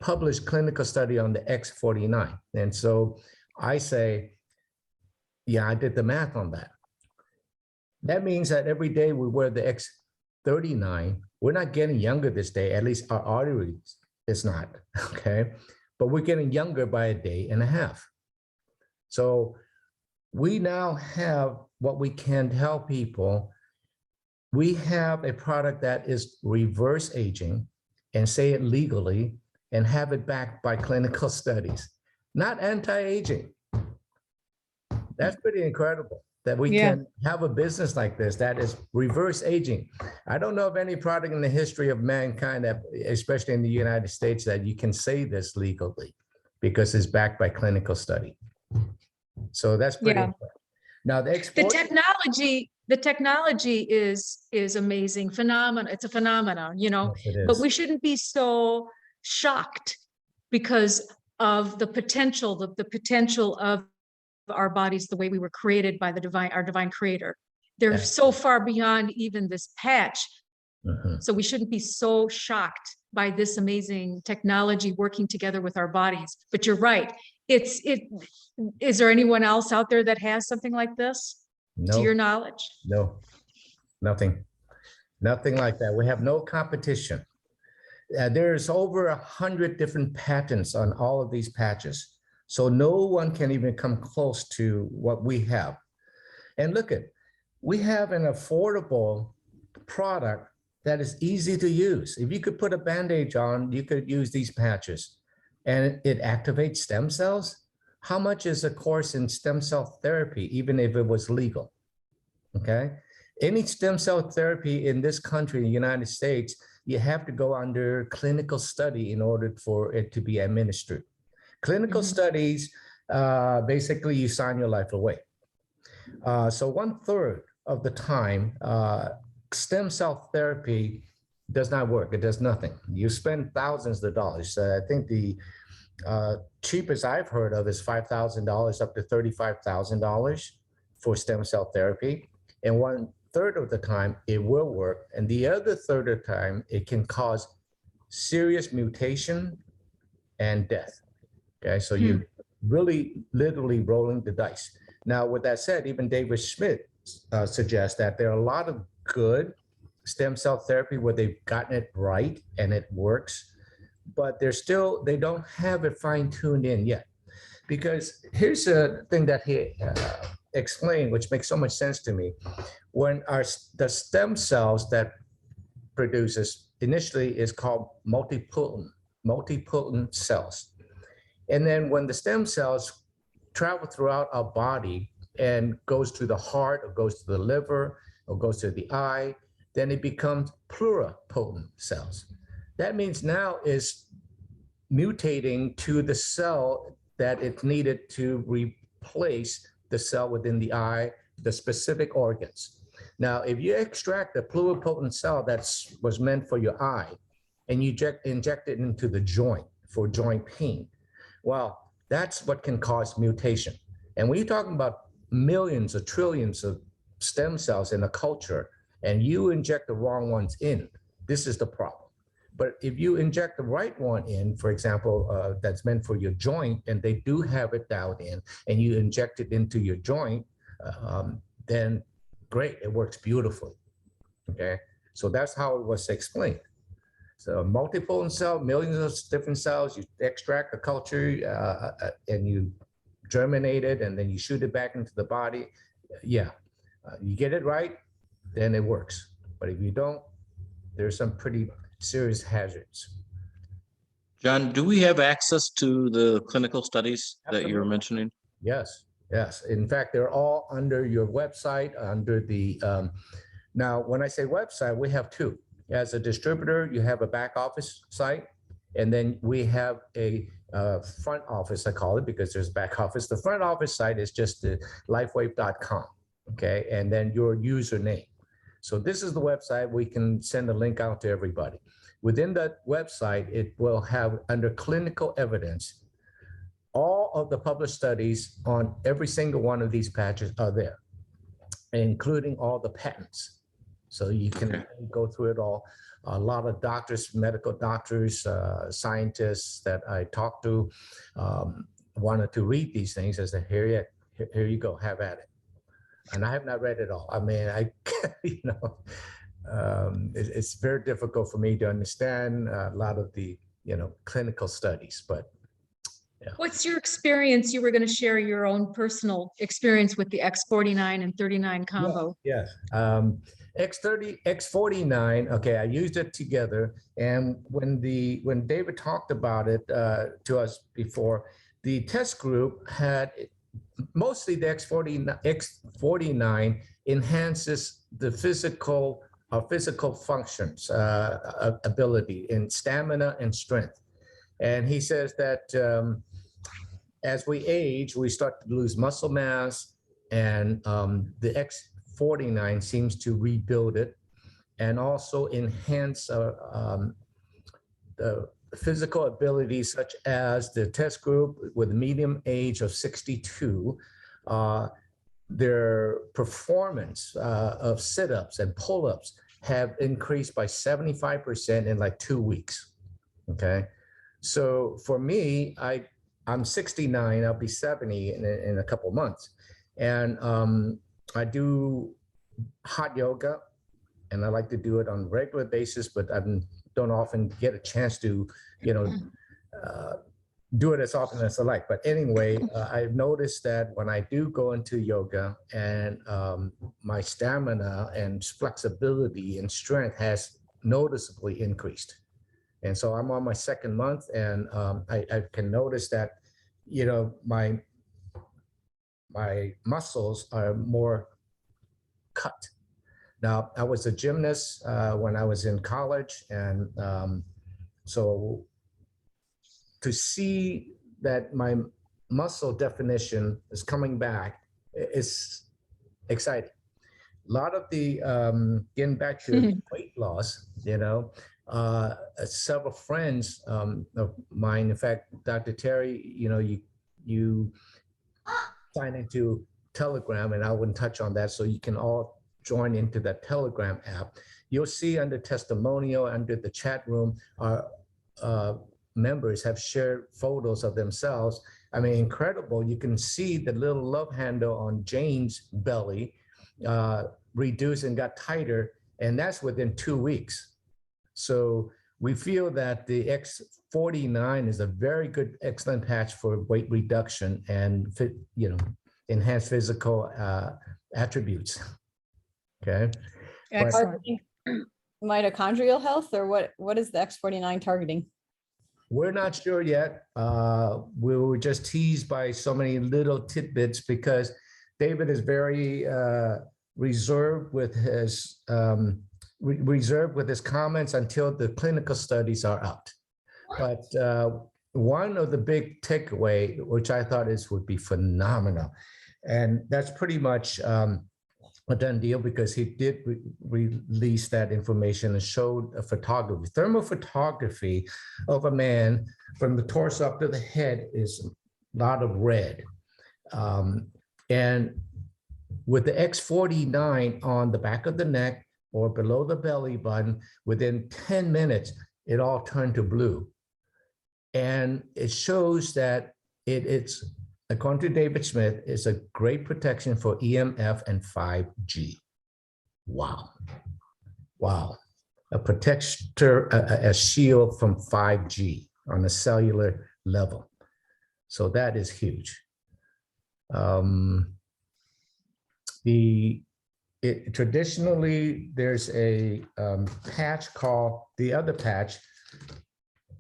published clinical study on the X49. And so I say, yeah, I did the math on that. That means that every day we wear the X39, we're not getting younger this day, at least our arteries is not, okay? But we're getting younger by a day and a half. So we now have what we can tell people. We have a product that is reverse aging and say it legally and have it backed by clinical studies, not anti-aging. That's pretty incredible that we Yeah. can have a business like this that is reverse aging. I don't know of any product in the history of mankind, that, especially in the United States, that you can say this legally because it's backed by clinical study. So that's pretty Yeah. important. Now the The technology is amazing, phenomenal. It's a phenomenon, you know, Yes, it but is. we shouldn't be so shocked because of the potential, the potential of our bodies, the way we were created by our divine creator. They're so far beyond even this patch. Mhm. So we shouldn't be so shocked by this amazing technology working together with our bodies. But you're right. Is there anyone else out there that has something like this, to your No, knowledge? no, nothing like that. We have no competition. There's over 100 different patents on all of these patches. So no one can even come close to what we have. And look at, we have an affordable product that is easy to use. If you could put a bandage on, you could use these patches and it activates stem cells. How much is a course in stem cell therapy, even if it was legal? Okay. Any stem cell therapy in this country, in the United States, you have to go under clinical study in order for it to be administered. Clinical studies, basically you sign your life away. So 1/3 of the time, stem cell therapy does not work. It does nothing. You spend thousands of dollars. I think the cheapest I've heard of is $5,000 up to $35,000 for stem cell therapy. And 1/3 of the time it will work. And the other third of the time it can cause serious mutation and death. Okay, so you really literally rolling the dice. Now, with that said, even David Schmidt suggests that there are a lot of good stem cell therapy where they've gotten it right and it works, but they don't have it fine-tuned in yet. Because here's a thing that he explained, which makes so much sense to me. When the stem cells that produces initially is called multipotent cells. And then when the stem cells travel throughout our body and goes to the heart or goes to the liver or goes to the eye, then it becomes pluripotent cells. That means now is mutating to the cell that it's needed to replace the cell within the eye, the specific organs. Now, if you extract a pluripotent cell that was meant for your eye and you inject it into the joint for joint pain, well, that's what can cause mutation. And when you're talking about millions or trillions of stem cells in a culture and you inject the wrong ones in, this is the problem. But if you inject the right one in, for example, that's meant for your joint and they do have it dialed in and you inject it into your joint, then great, it works beautifully, okay? So that's how it was explained. So multipotent cell, millions of different cells, you extract the culture and you germinate it and then you shoot it back into the body. Yeah, you get it right, then it works. But if you don't, there's some pretty serious hazards. John, do we have access to the clinical studies that you were Absolutely. mentioning? Yes, yes. In fact, they're all under your website, under the, now when I say website, we have two. As a distributor, you have a back office site, and then we have a front office, I call it, because there's back office. The front office site is just the lifewave.com, okay? And then your username. So this is the website. We can send a link out to everybody. Within that website, it will have under clinical evidence, all of the published studies on every single one of these patches are there, including all the patents. So you can go through it all. A lot of doctors, medical doctors, scientists that I talked to wanted to read these things. I said, here you go, have at it. and I have not read it all. I mean, you know, it's very difficult for me to understand a lot of the, you know, clinical studies, but What's your experience? You were going to share your own personal experience with the X49 and 39 combo. yes. X30, X49, okay, I used it together. And when David talked about it to us before, the test group had mostly the X49 enhances the physical functions, ability in stamina and strength. And he says that as we age, we start to lose muscle mass, and the X49 seems to rebuild it and also enhance the physical abilities, such as the test group with medium age of 62, their performance of sit-ups and pull-ups have increased by 75% in like 2 weeks. Okay, so for me, I'm 69, I'll be 70 in a couple months. And I do hot yoga, and I like to do it on a regular basis, but I don't often get a chance to, you know, do it as often as I like. But anyway, I've noticed that when I do go into yoga, and my stamina and flexibility and strength has noticeably increased. And so I'm on my second month, and I can notice that, you know, my muscles are more cut. Now, I was a gymnast when I was in college, and so to see that my muscle definition is coming back is exciting. A lot of the getting back to weight loss, you know, several friends of mine, in fact, Dr. Teri, you know, you sign into Telegram, and I wouldn't touch on that, so you can all join into that Telegram app. You'll see under testimonial, under the chat room, our members have shared photos of themselves. I mean, incredible. You can see the little love handle on Jane's belly reduced and got tighter, and that's within 2 weeks. So we feel that the X49 is a very good, excellent patch for weight reduction and you know, enhanced physical attributes. Okay. Excellent. Mitochondrial health, or what is the X49 targeting? We're not sure yet. We were just teased by so many little tidbits because David is very reserved with his comments until the clinical studies are out. But one of the big takeaway, which I thought would be phenomenal, and that's pretty much a done deal, because he did release that information and showed a photography, thermal photography of a man from the torso up to the head is a lot of red. And with the X49 on the back of the neck or below the belly button, within 10 minutes, it all turned to blue. And it shows that it's, according to David Smith, is a great protection for EMF and 5G. Wow. Wow. A protector, a shield from 5G on a cellular level. So that is huge. Traditionally, there's a patch called, the other patch,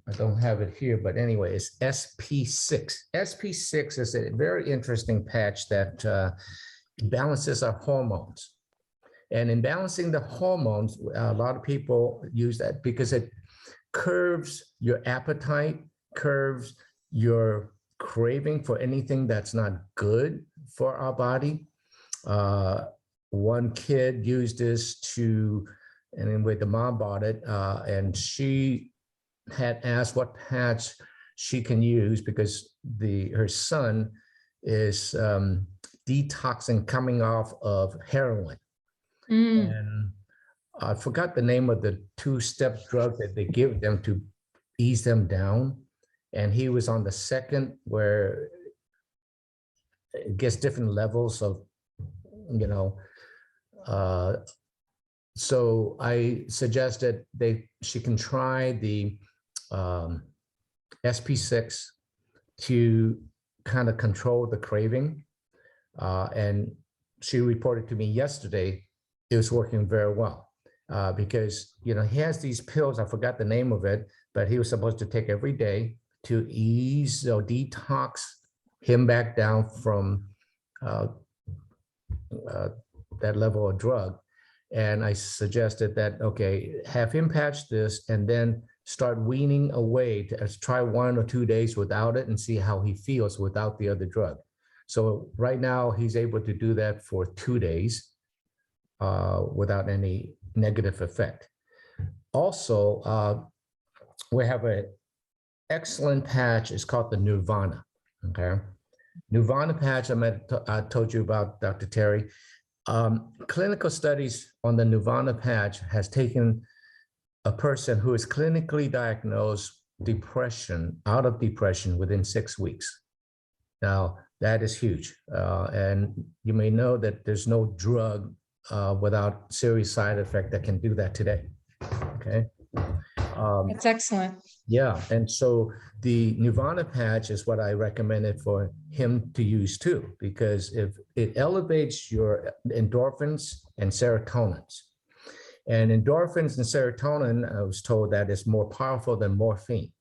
I don't have it here, but anyway, it's SP6. SP6 is a very interesting patch that balances our hormones. And in balancing the hormones, a lot of people use that because it curves your appetite, curves your craving for anything that's not good for our body. One kid used this to, and anyway, the mom bought it, and she had asked what patch she can use because her son is detoxing, coming off of heroin. And I forgot the name of the 2-step drug that they give them to ease them down. And he was on the second, where it gets different levels of you know, so I suggested she can try the SP6 to kind of control the craving. And she reported to me yesterday, it was working very well because, you know, he has these pills, I forgot the name of it, but he was supposed to take every day to ease or detox him back down from that level of drug. And I suggested that, okay, have him patch this and then start weaning away to try 1 or 2 days without it and see how he feels without the other drug. So right now he's able to do that for 2 days without any negative effect. Also, we have an excellent patch. It's called the Nirvana, okay? Nirvana Patch, I told you about, Dr. Teri. Clinical studies on the Nirvana Patch has taken a person who is clinically diagnosed depression, out of depression within 6 weeks. Now, that is huge. And you may know that there's no drug without serious side effect that can do that today, okay? That's excellent. Yeah, and so the Nirvana Patch is what I recommended for him to use too, because if it elevates your endorphins and serotonins. And endorphins and serotonin, I was told that is more powerful than morphine.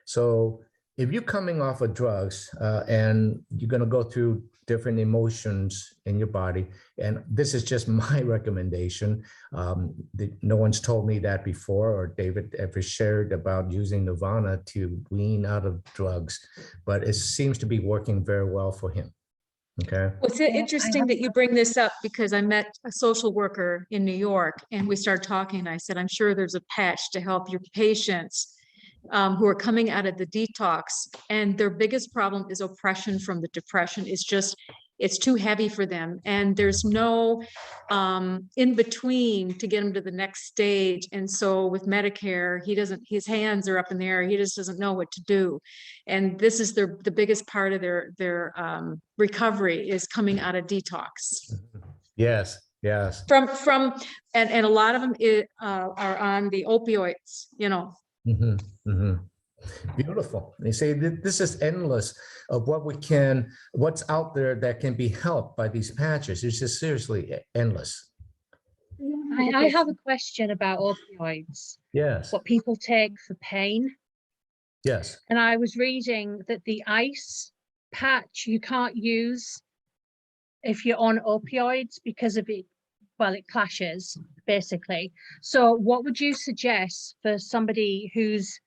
So if you're coming off of drugs and you're going to go through different emotions in your body, and this is just my recommendation. No one's told me that before, or David ever shared about using Nirvana to wean out of drugs, but it seems to be working very well for him. Okay. Well, it's interesting that you bring this up because I met a social worker in New York and we started talking and I said, I'm sure there's a patch to help your patients who are coming out of the detox, and their biggest problem is oppression from the depression. It's just, it's too heavy for them. And there's no in between to get them to the next stage. And so with Medicare, his hands are up in the air. He just doesn't know what to do. And this is the biggest part of their recovery is coming out of detox. Yes, yes. From and a lot of them are on the opioids, you know. Mm-hmm, mm-hmm. Beautiful. They say that this is endless of what's out there that can be helped by these patches. It's just seriously endless. I have a question about opioids. Yes. What people take for pain. Yes. And I was reading that the ice patch you can't use if you're on opioids because of it. Well, it clashes basically. So what would you suggest for somebody who's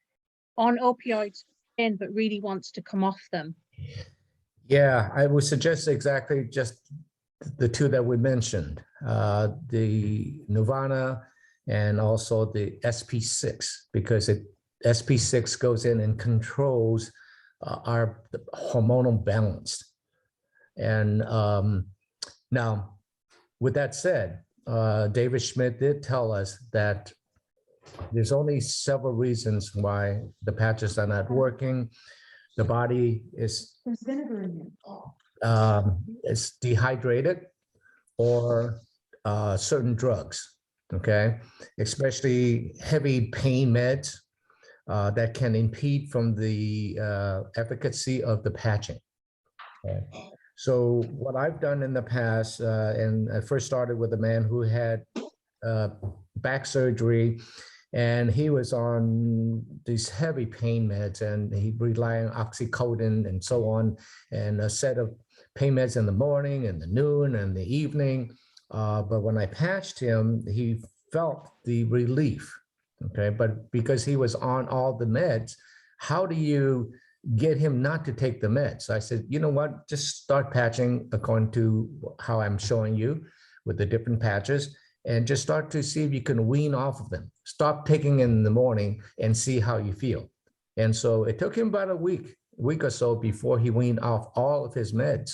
on opioids but really wants to come off them? Yeah, I would suggest exactly just the two that we mentioned, the Nirvana and also the SP6, because SP6 goes in and controls our hormonal balance. And now, with that said, David Schmidt did tell us that there's only several reasons why the patches are not working. The body is dehydrated, or certain drugs, okay? Especially heavy pain meds that can impede from the efficacy of the patching. Okay? So what I've done in the past, and I first started with a man who had back surgery, and he was on these heavy pain meds, and he relied on oxycodone and so on, and a set of pain meds in the morning and the noon and the evening. But when I patched him, he felt the relief, okay? But because he was on all the meds, how do you get him not to take the meds? I said, you know what, just start patching according to how I'm showing you with the different patches, and just start to see if you can wean off of them. Stop taking in the morning and see how you feel. And so it took him about a week or so before he weaned off all of his meds,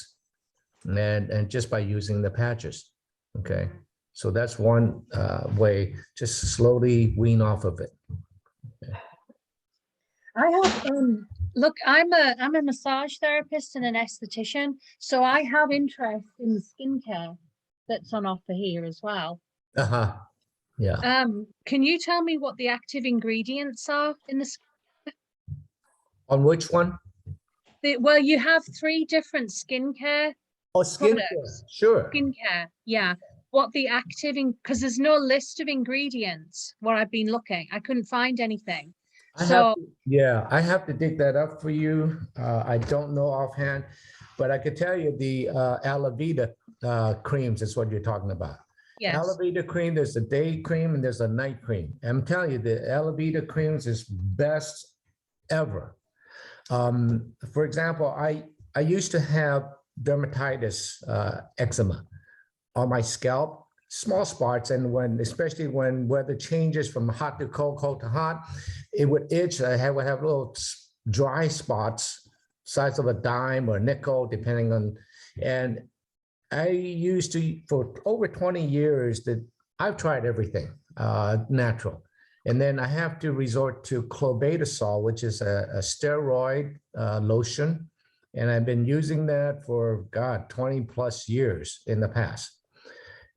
and just by using the patches, okay? So that's one way, just slowly wean off of it. Okay. I have, Look, I'm a massage therapist and an esthetician, so I have interest in skincare. that's on offer here as well. Uh-huh. Yeah. Can you tell me what the active ingredients are in this? On which one? Well, you have 3 different skincare Oh, skincare. products. Sure. Skincare, yeah. What the active because there's no list of ingredients where I've been looking. I couldn't find anything. Yeah, I have to dig that up for you. I don't know offhand, but I could tell you the aloe vera creams is what you're talking about. Yes. Aloe vera cream, there's a day cream and there's a night cream. I'm telling you, the aloe vera creams is best ever. For example, I used to have dermatitis, eczema on my scalp, small spots, and especially when weather changes from hot to cold, cold to hot, it would itch. I would have little dry spots, size of a dime or a nickel, depending on. And I used to, for over 20 years, that I've tried everything natural. And then I have to resort to clobetasol, which is a steroid lotion. And I've been using that for, 20 plus years in the past.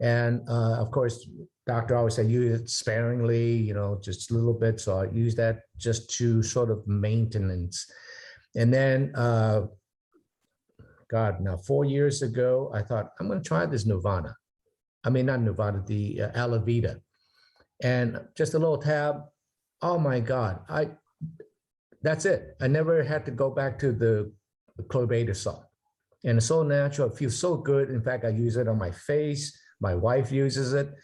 And of course, doctor always said use it sparingly, just a little bit. So I use that just to sort of maintenance. And then, now 4 years ago, I thought, I'm going to try this Nirvana. I mean, not Nirvana, the aloe vera. And just a little tab. Oh my God, that's it. I never had to go back to the clobetasol. And it's so natural, it feels so good. In fact, I use it on my face. My wife uses it.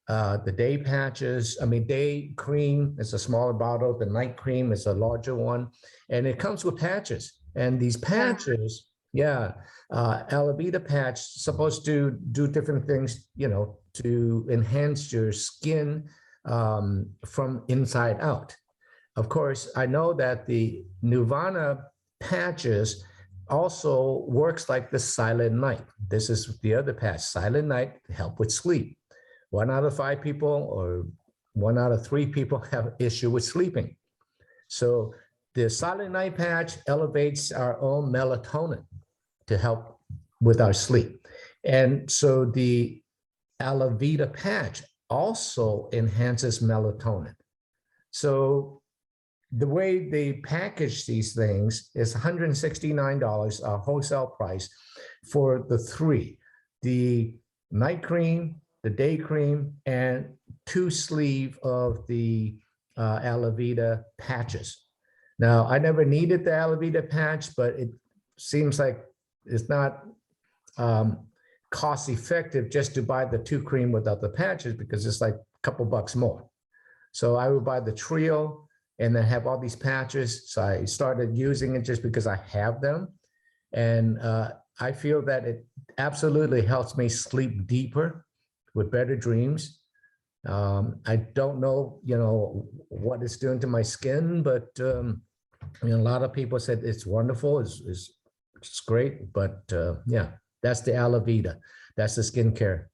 The day patches, day cream is a smaller bottle. The night cream is a larger one. And it comes with patches. And these patches, aloe vera patch, supposed to do different things, to enhance your skin from inside out. Of course, I know that the Nirvana patches also works like the silent night. This is the other patch, silent night, help with sleep. 1 out of 5 people or 1 out of 3 people have issue with sleeping. So the silent night patch elevates our own melatonin to help with our sleep. And so the aloe vera patch also enhances melatonin. So the way they package these things is $169, a wholesale price for the 3, the night cream, the day cream, and 2 sleeve of the aloe vera patches. Now, I never needed the aloe vera patch, but it seems like it's not cost effective just to buy the 2 cream without the patches, because it's like a couple bucks more. So I would buy the trio and then have all these patches. So I started using it just because I have them. And I feel that it absolutely helps me sleep deeper with better dreams. I don't know, what it's doing to my skin, but a lot of people said it's wonderful, it's great, but that's the aloe vera, that's the skincare.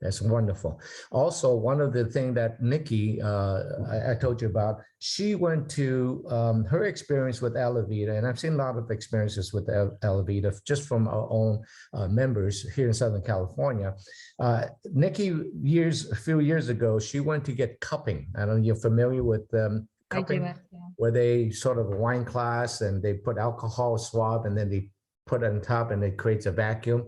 That's wonderful. Also, one of the things that Nikki, I told you about, she went to her experience with aloe vera, and I've seen a lot of experiences with aloe vera just from our own members here in Southern California. Nikki, a few years ago, she went to get cupping. I don't know, you're familiar with cupping, where they sort of a wine glass and they put alcohol swab and then they put it on top and it creates a vacuum.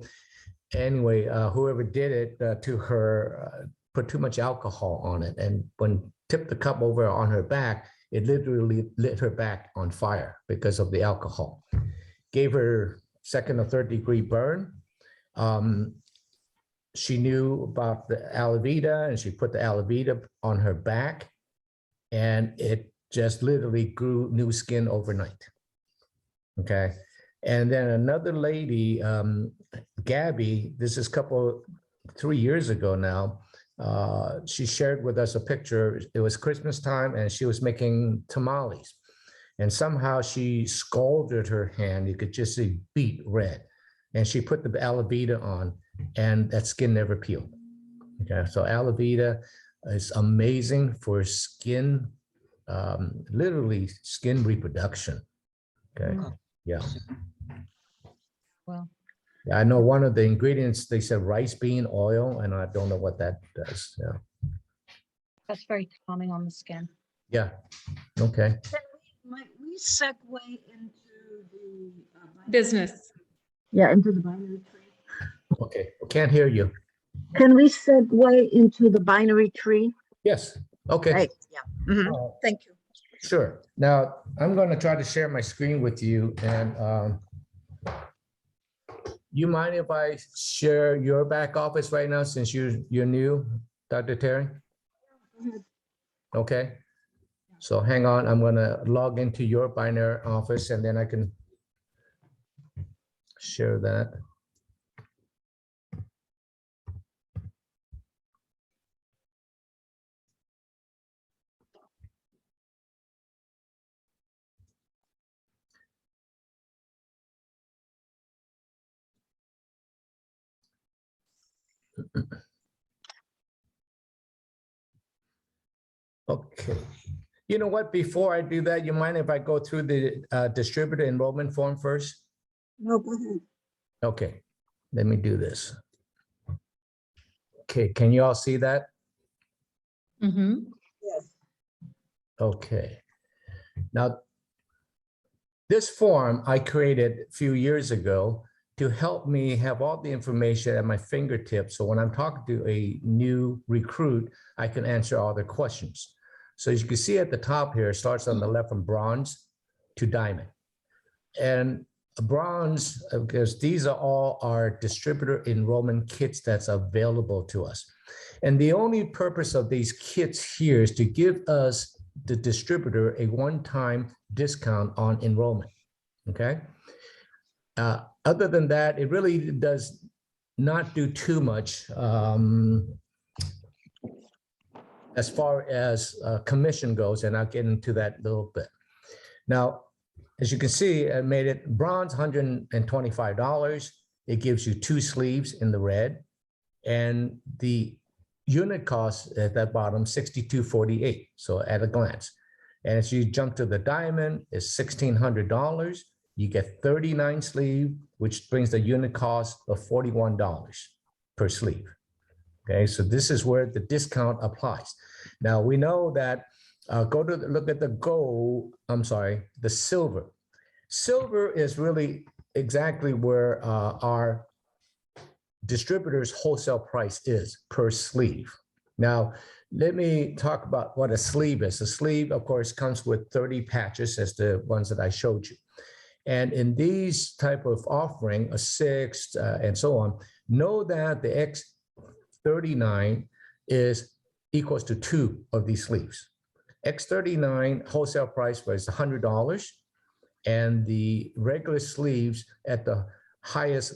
Anyway, whoever did it to her put too much alcohol on it, and when tipped the cup over on her back, it literally lit her back on fire because of the alcohol. Gave her 2nd or 3rd degree burn. She knew about the aloe vera, and she put the aloe vera on her back, and it just literally grew new skin overnight. Okay. And then another lady, Gabby, this is 3 years ago now, she shared with us a picture. It was Christmas time and she was making tamales. And somehow she scalded her hand. You could just see beet red. And she put the aloe vera on and that skin never peeled. Okay, so aloe vera is amazing for skin, literally skin reproduction. Okay, yeah. Well, Yeah, I know one of the ingredients, they said rice bean oil, and I don't know what that does. Yeah. That's very calming on the skin. Yeah. Okay. Might we segue into the Business. Yeah, into the binary tree. Okay. I can't hear you. Can we segue into the binary tree? Yes. Okay. Right, yeah. Mhm. Uh, Thank you. Sure. Now, I'm going to try to share my screen with you, and you mind if I share your back office right now since you're new, Dr. Terry? Okay. So hang on, I'm going to log into your binary office and then I can share that. Okay. You know what? Before I do that, you mind if I go through the distributor enrollment form first? No, go ahead. Okay, let me do this. Okay, can you all see that? Mhm. Yes. Okay. Now, this form I created a few years ago to help me have all the information at my fingertips. So when I'm talking to a new recruit, I can answer all their questions. So as you can see at the top here, it starts on the left from bronze to diamond. And bronze, because these are all our distributor enrollment kits that's available to us. And the only purpose of these kits here is to give us, the distributor, a one-time discount on enrollment, okay? Other than that, it really does not do too much as far as commission goes, and I'll get into that a little bit. Now, as you can see, I made it bronze, $125. It gives you 2 sleeves in the red, and the unit cost at that bottom, $62.48, so at a glance. And as you jump to the diamond, it's $1,600. You get 39 sleeve, which brings the unit cost of $41 per sleeve. Okay, so this is where the discount applies. Now we know that, look at the gold, the silver. Silver is really exactly where our distributor's wholesale price is per sleeve. Now, let me talk about what a sleeve is. A sleeve, of course, comes with 30 patches as the ones that I showed you. And in these type of offering, a 6 and so on, know that the X39 is equals to 2 of these sleeves. X39 wholesale price was $100, and the regular sleeves at the highest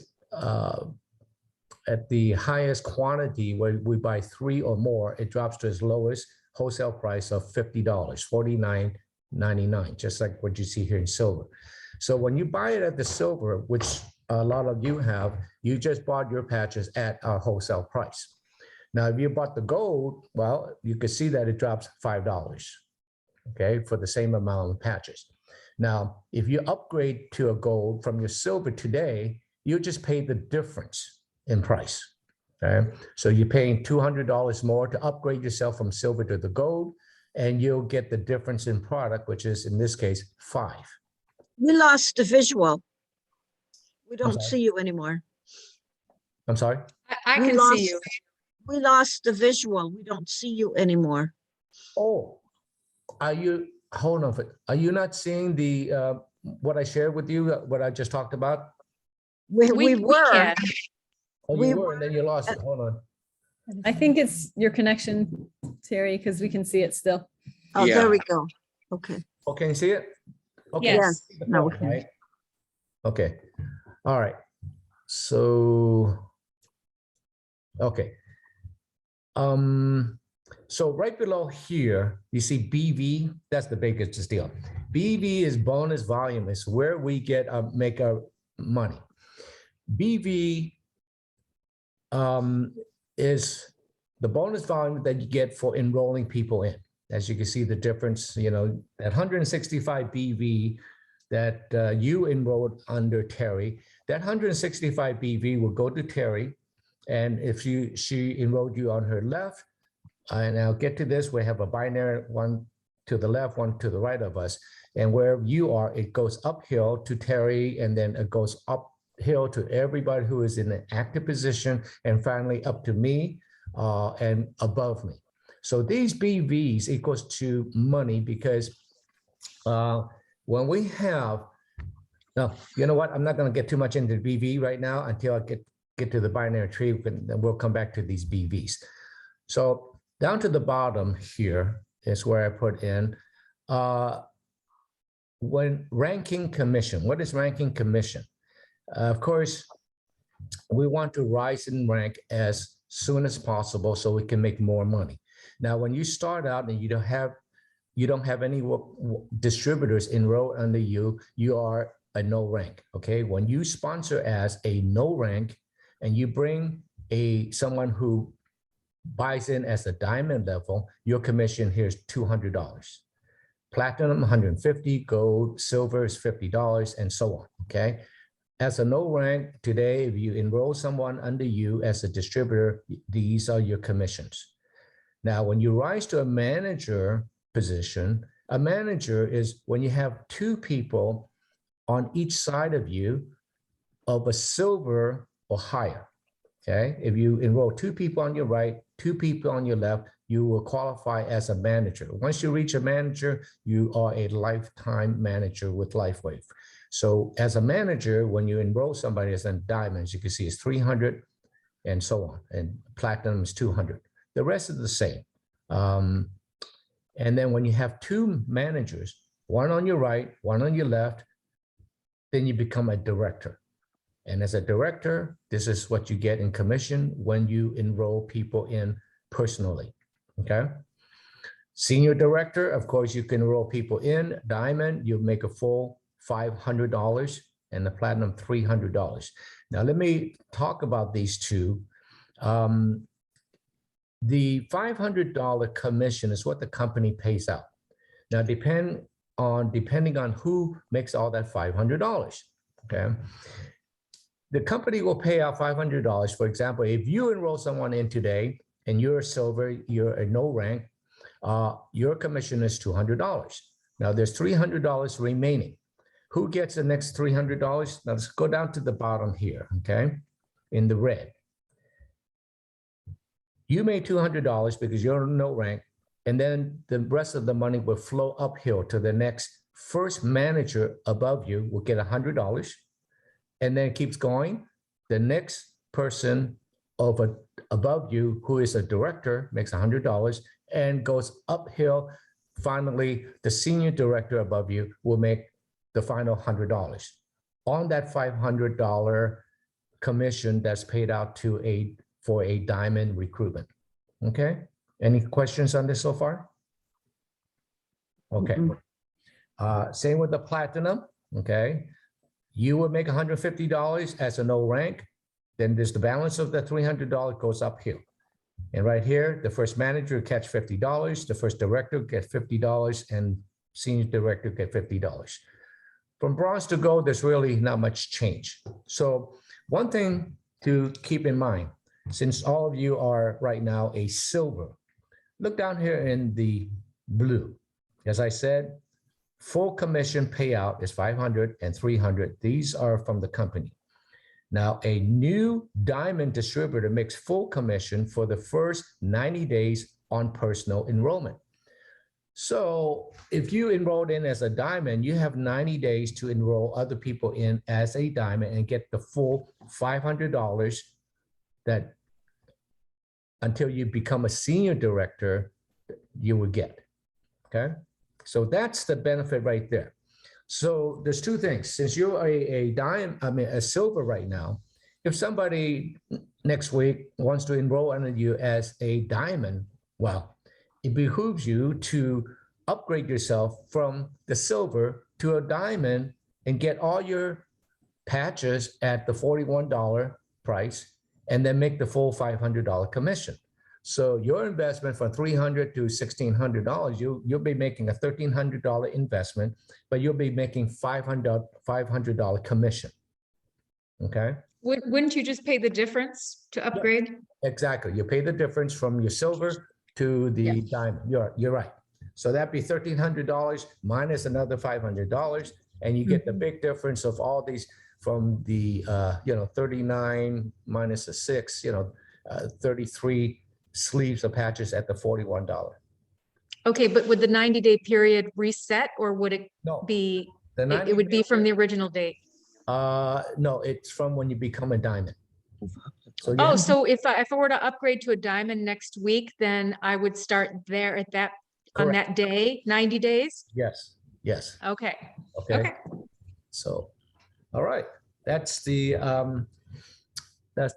quantity, where we buy 3 or more, it drops to its lowest wholesale price of $50, $49.99, just like what you see here in silver. So when you buy it at the silver, which a lot of you have, you just bought your patches at our wholesale price. Now, if you bought the gold, well, you can see that it drops $5, okay, for the same amount of patches. Now, if you upgrade to a gold from your silver today, you just pay the difference in price, okay? So you're paying $200 more to upgrade yourself from silver to the gold, and you'll get the difference in product, which is, in this case, 5. We lost the visual. We don't sorry? see you anymore. I'm sorry? I We can lost- see you. We lost the visual. We don't see you anymore. Oh, hold on, are you not seeing the, what I shared with you, what I just talked about? We were. can. Oh, We you were, and then you lost it, hold on. I think it's your connection, Terry, because we can see it still. Oh, Yeah. there we go. Okay. Oh, can you see it? Okay. Yes. See the Now we phone, can. right? Okay, all right, so, okay. So right below here, you see BV, that's the biggest deal. BV is bonus volume, is where we get make our money. BV is the bonus volume that you get for enrolling people in. As you can see the difference, you know, at 165 BV that you enrolled under Terry, That 165 BV will go to Teri. And if she enrolled you on her left, and I'll get to this, we have a binary, one to the left, one to the right of us. And where you are, it goes uphill to Teri, and then it goes uphill to everybody who is in an active position, and finally up to me and above me. So these BVs equals to money, because when we have, now, you know what? I'm not going to get too much into BV right now until I get to the binary tree, and then we'll come back to these BVs. So down to the bottom here is where I put in when ranking commission. What is ranking commission? Of course, we want to rise in rank as soon as possible so we can make more money. Now, when you start out and you don't have any distributors enrolled under you, you are a no rank. Okay, when you sponsor as a no rank and you bring someone who buys in as a diamond level, your commission here is $200. Platinum, $150, gold, silver is $50, and so on. Okay. As a no rank today, if you enroll someone under you as a distributor, these are your commissions. Now, when you rise to a manager position, a manager is when you have two people on each side of you of a silver or higher. Okay, if you enroll two people on your right, two people on your left, you will qualify as a manager. Once you reach a manager, you are a lifetime manager with LifeWave. So as a manager, when you enroll somebody as a diamond, you can see it's 300 and so on, and platinum is 200. The rest is the same. And then when you have two managers, one on your right, one on your left, then you become a director. And as a director, this is what you get in commission when you enroll people in personally, okay? Senior director, of course, you can enroll people in. Diamond, you make a full $500, and the platinum $300. Now, let me talk about these two. The $500 commission is what the company pays out. Now, depending on who makes all that $500, okay? The company will pay out $500. For example, if you enroll someone in today and you're a silver, you're a no rank, your commission is $200. Now there's $300 remaining. Who gets the next $300? Now let's go down to the bottom here, okay? In the red. You made $200 because you're no rank, and then the rest of the money will flow uphill to the next first manager above you will get $100. And then it keeps going. The next person above you, who is a director, makes $100 and goes uphill. Finally, the senior director above you will make the final $100 on that $500 commission that's paid out for a diamond recruitment. Okay. Any questions on this so far? Okay. Same with the platinum. Okay. You will make $150 as a no rank. Then there's the balance of the $300 goes uphill. And right here, the first manager catch $50, the first director get $50, and senior director get $50. From bronze to gold, there's really not much change. So one thing to keep in mind, since all of you are right now a silver, look down here in the blue. As I said, full commission payout is $500 and $300. These are from the company. Now, a new diamond distributor makes full commission for the first 90 days on personal enrollment. So if you enrolled in as a diamond, you have 90 days to enroll other people in as a diamond and get the full $500 that until you become a senior director, you will get, okay? So that's the benefit right there. So there's two things. Since you're a silver right now, if somebody next week wants to enroll under you as a diamond, well, it behooves you to upgrade yourself from the silver to a diamond and get all your patches at the $41 price and then make the full $500 commission. So your investment from $300 to $1,600, you'll be making a $1,300 investment, but you'll be making $500 commission. Okay, Wouldn't you just pay the difference to upgrade? exactly. You pay the difference from your silver to the diamond. You're right. So that'd be $1,300 minus another $500, and you get the big difference of all these from the 39 minus a 6, 33 sleeves of patches at the $41. Okay, but would the 90-day period reset, or would it No, be, the it would be from the original date? no, it's from when you become a diamond. So Oh, yes, so if I were to upgrade to a diamond next week, then I would start there at that, on correct. that day, 90 days? Yes, yes. Okay, Okay. okay. So, all right, that's the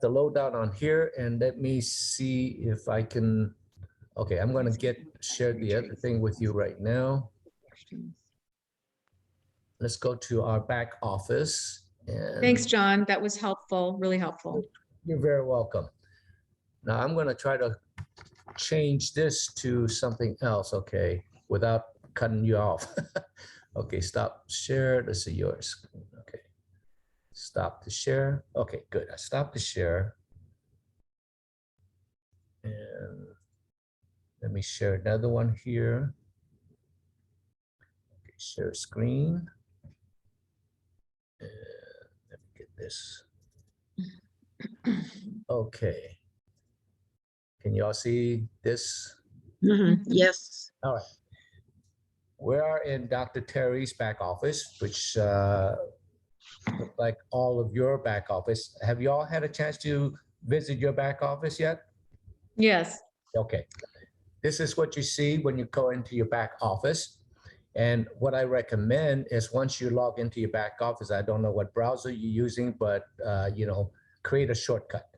lowdown on here. And let me see if I can, okay, I'm gonna share the other thing with you right now. Let's go to our back office. And Thanks, John. That was helpful, really helpful. you're very welcome. Now I'm gonna try to change this to something else, okay, without cutting you off. Okay, stop share. Let's see yours. Okay, stop the share. Okay, good. I stopped the share. And let me share another one here. Okay, share screen. And let me get this. Okay. Can you all see this? Yes. All right. We are in Dr. Teri's back office, which look like all of your back office. Have you all had a chance to visit your back office yet? Yes. Okay. This is what you see when you go into your back office. And what I recommend is once you log into your back office, I don't know what browser you're using, but create a shortcut.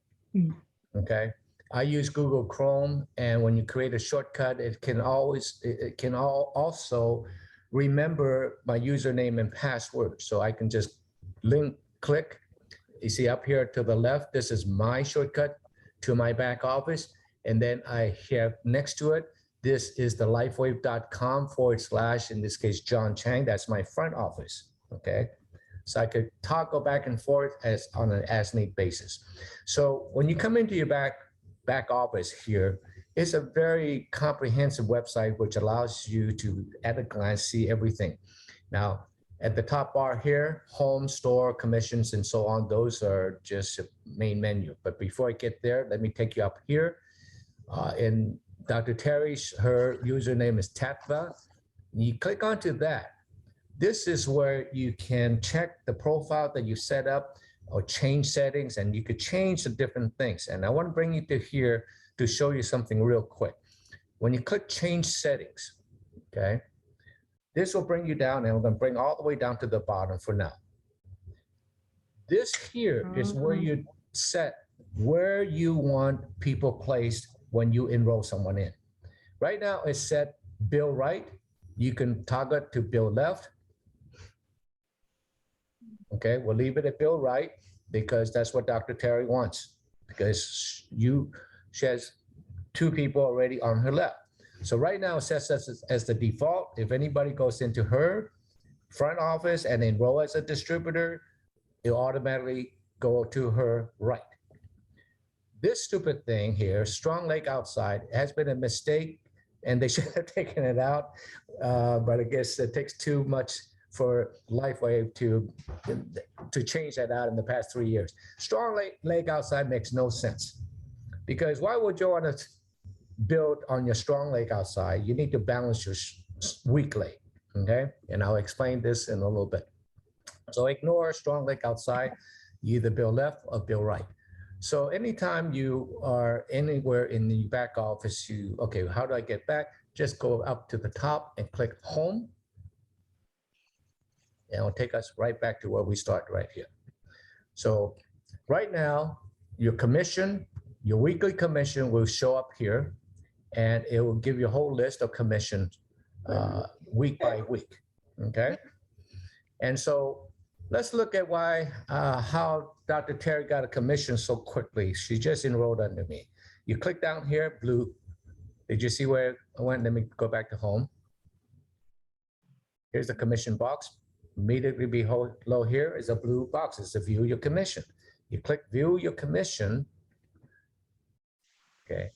Okay. I use Google Chrome, and when you create a shortcut, it can also remember my username and password. So I can just click. You see up here to the left, this is my shortcut to my back office. And then I have next to it, this is the lifewave.com/, in this case, John Chang. That's my front office. Okay. So I could toggle back and forth on an as-need basis. So when you come into your back office here, it's a very comprehensive website which allows you to at a glance see everything. Now, at the top bar here, home, store, commissions, and so on, those are just a main menu. But before I get there, let me take you up here. In Dr. Teri's, her username is Tatva. You click onto that. This is where you can check the profile that you set up or change settings, and you could change the different things. And I want to bring you to here to show you something real quick. When you click change settings, okay, this will bring you down, and we're going to bring all the way down to the bottom for now. This here is where you set where you want people placed when you enroll someone in. Right now it's set bill right. You can toggle it to bill left. Okay, we'll leave it at bill right because that's what Dr. Teri wants, because she has 2 people already on her left. So right now it sets us as the default. If anybody goes into her front office and enroll as a distributor, it'll automatically go to her right. This stupid thing here, strong leg outside, has been a mistake, and they should have taken it out. But I guess it takes too much for LifeWave to change that out in the past 3 years. Strong leg outside makes no sense, because why would you want to build on your strong leg outside? You need to balance your weak leg, okay? And I'll explain this in a little bit. So ignore strong leg outside, you either build left or build right. So anytime you are anywhere in the back office, okay, how do I get back? Just go up to the top and click home. And it'll take us right back to where we start right here. So right now, your commission, your weekly commission will show up here, and it will give you a whole list of commissions week by week, okay? And so let's look at how Dr. Teri got a commission so quickly. She just enrolled under me. You click down here, blue. Did you see where I went? Let me go back to home. Here's the commission box. Immediately below here is a blue box. It's to view your commission. You click view your commission. Okay.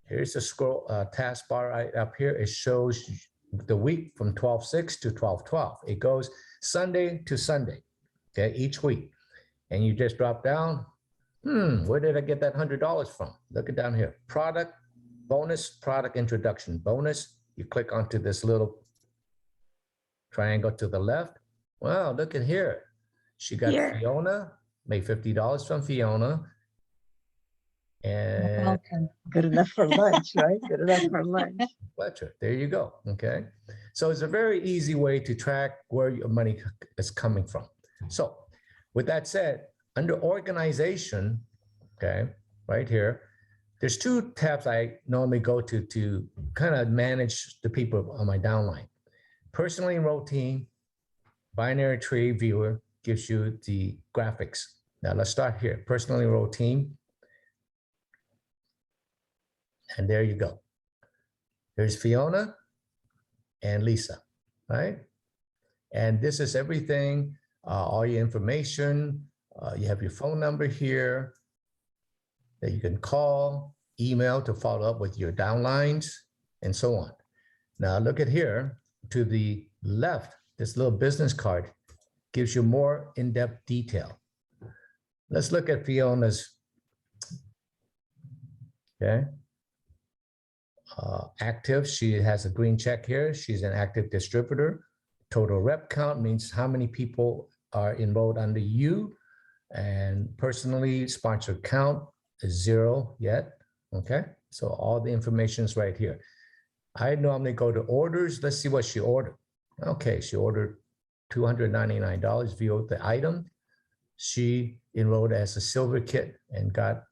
Here's the scroll taskbar right up here. It shows the week from 12/6 to 12/12. It goes Sunday to Sunday, okay, each week. And you just drop down. Where did I get that $100 from? Look it down here. Product, bonus, product introduction, bonus. You click onto this little triangle to the left. Wow, look at here. She got Here. Fiona, made $50 from Fiona. And Welcome. Good enough for lunch, right? Good enough for lunch. Fletcher, there you go, okay? So it's a very easy way to track where your money is coming from. So with that said, under organization, okay, right here, there's two tabs I normally go to kind of manage the people on my downline. Personally enrolled team, binary tree viewer gives you the graphics. Now let's start here, personally enrolled team. And there you go. There's Fiona and Lisa, right? And this is everything, all your information. You have your phone number here that you can call, email to follow up with your downlines, and so on. Now look at here to the left, this little business card gives you more in-depth detail. Let's look at Fiona's, okay? Active, she has a green check here. She's an active distributor. Total rep count means how many people are enrolled under you. And personally sponsored count is 0 yet. Okay, so all the information is right here. I normally go to orders. Let's see what she ordered. Okay, she ordered $299, viewed the item. She enrolled as a silver kit and got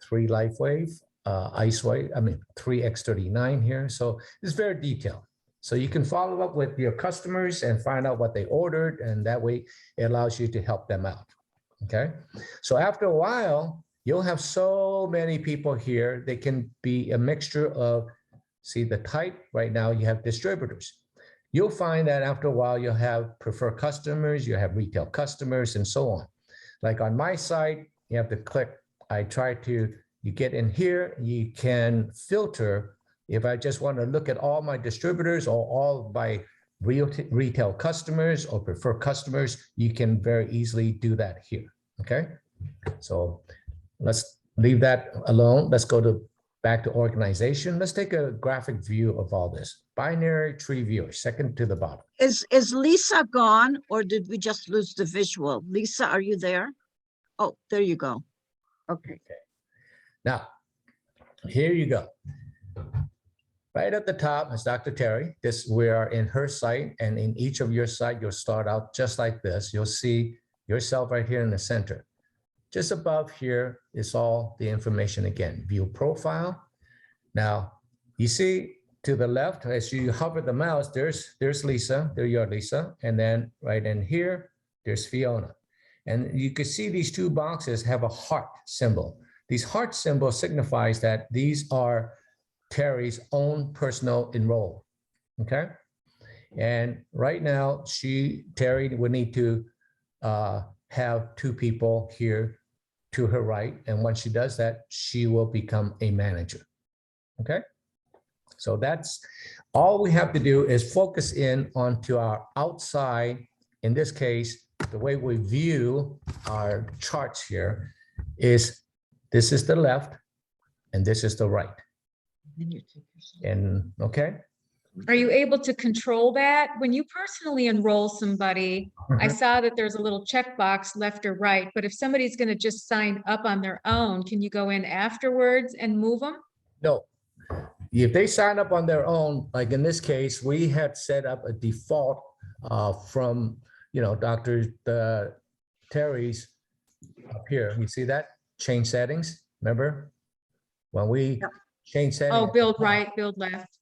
3 LifeWave. Ice White, 3X39 here. So it's very detailed. So you can follow up with your customers and find out what they ordered, and that way it allows you to help them out. Okay. So after a while, you'll have so many people here. They can be a mixture of, see the type right now, you have distributors. You'll find that after a while, you'll have preferred customers, you have retail customers, and so on. Like on my site, you have to click, you get in here, you can filter. If I just want to look at all my distributors or all my retail customers or preferred customers, you can very easily do that here, okay? So let's leave that alone. Let's go back to organization. Let's take a graphic view of all this. Binary tree viewer, second to the bottom. Is Lisa gone, or did we just lose the visual? Lisa, are you there? Oh, there you go. Okay. Now, here you go. Right at the top is Dr. Teri. We are in her site, and in each of your site, you'll start out just like this. You'll see yourself right here in the center. Just above here is all the information again. View profile. Now, you see to the left, as you hover the mouse, there's Lisa. There you are, Lisa. And then right in here, there's Fiona. And you can see these two boxes have a heart symbol. These heart symbols signifies that these are Teri's own personal enroll, okay? And right now, Teri would need to have 2 people here to her right. And once she does that, she will become a manager, okay? So that's all we have to do is focus in onto our outside. In this case, the way we view our charts here is this is the left and this is the right. And okay. Are you able to control that? When you personally enroll somebody, I saw that there's a little checkbox left or right, but if somebody's going to just sign up on their own, can you go in afterwards and move them? No. If they sign up on their own, like in this case, we had set up a default from, Dr. Teri's up here. You see that? Change settings, remember? When we change settings. Oh, build right, build left.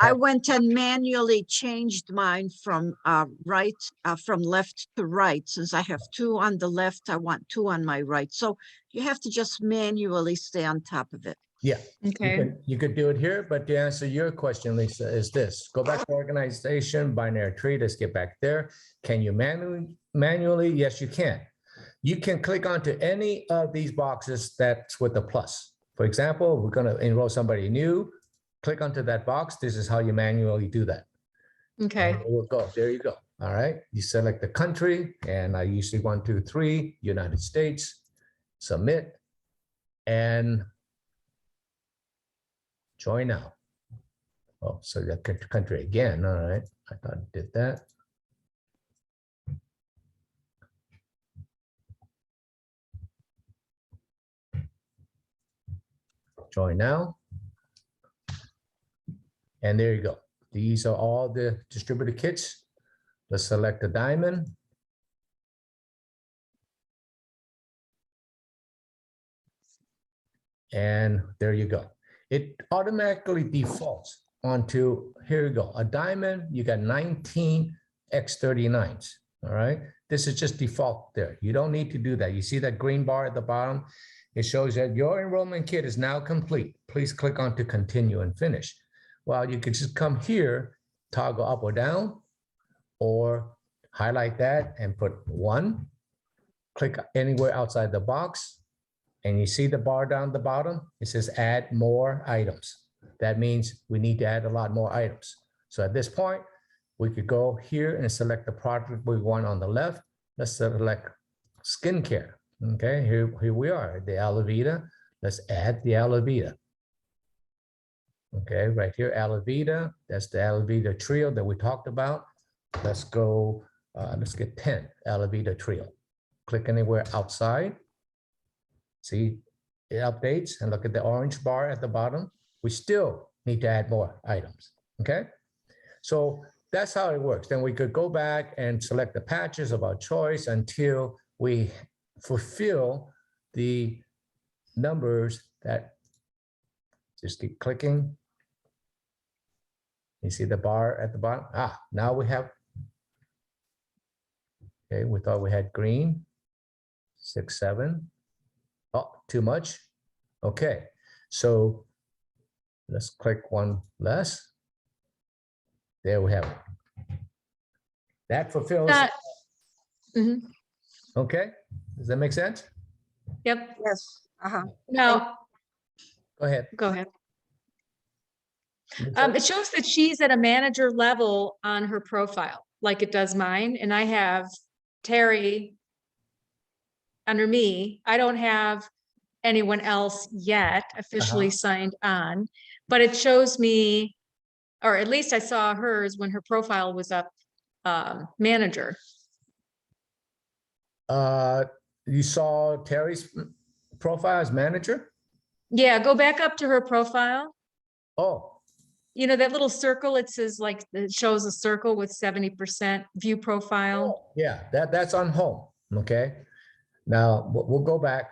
I went and manually changed mine from from left to right. Since I have 2 on the left, I want 2 on my right. So you have to just manually stay on top of it. Yeah. Okay, You could do it here, but to answer your question, Lisa, is this: go back to organization, binary tree. Let's get back there. Can you manually? Yes, you can. You can click onto any of these boxes that's with a plus. For example, we're going to enroll somebody new. Click onto that box. This is how you manually do that. okay. And we'll go. There you go. All right. You select the country, and I usually 1, 2, 3, United States. Submit, and join now. Oh, so that country again. All right. I thought I did that. Join now. And there you go. These are all the distributed kits. Let's select the diamond. And there you go. It automatically defaults onto, here you go, a diamond. You got 19 X39s. All right. This is just default there. You don't need to do that. You see that green bar at the bottom? It shows that your enrollment kit is now complete. Please click on to continue and finish. Well, you could just come here, toggle up or down, or highlight that and put 1. Click anywhere outside the box. And you see the bar down the bottom, it says add more items. That means we need to add a lot more items. So at this point, we could go here and select the product we want on the left. Let's select skincare. Okay, here we are, the aloe vera. Let's add the aloe vera. Okay, right here, aloe vera. That's the aloe vera trio that we talked about. Let's go, let's get 10 aloe vera trio. Click anywhere outside. See, it updates, and look at the orange bar at the bottom. We still need to add more items, okay? So that's how it works. Then we could go back and select the patches of our choice until we fulfill the numbers that, just keep clicking. You see the bar at the bottom? Ah, now we have, okay, we thought we had green, 6, 7. Oh, too much. Okay, so let's click one less. There we have it. That fulfills. Mhm. Okay, does that make sense? Yep. Yes. Now, Go ahead. go ahead. It shows that she's at a manager level on her profile, like it does mine, and I have Teri under me. I don't have anyone else yet officially signed on, but it shows me, or at least I saw hers when her profile was up, manager. You saw Teri's profile as manager? Yeah, go back up to her profile. Oh, You know, that little circle, it says like, it shows a circle with 70% view profile. yeah, that's on home, okay? Now, we'll go back.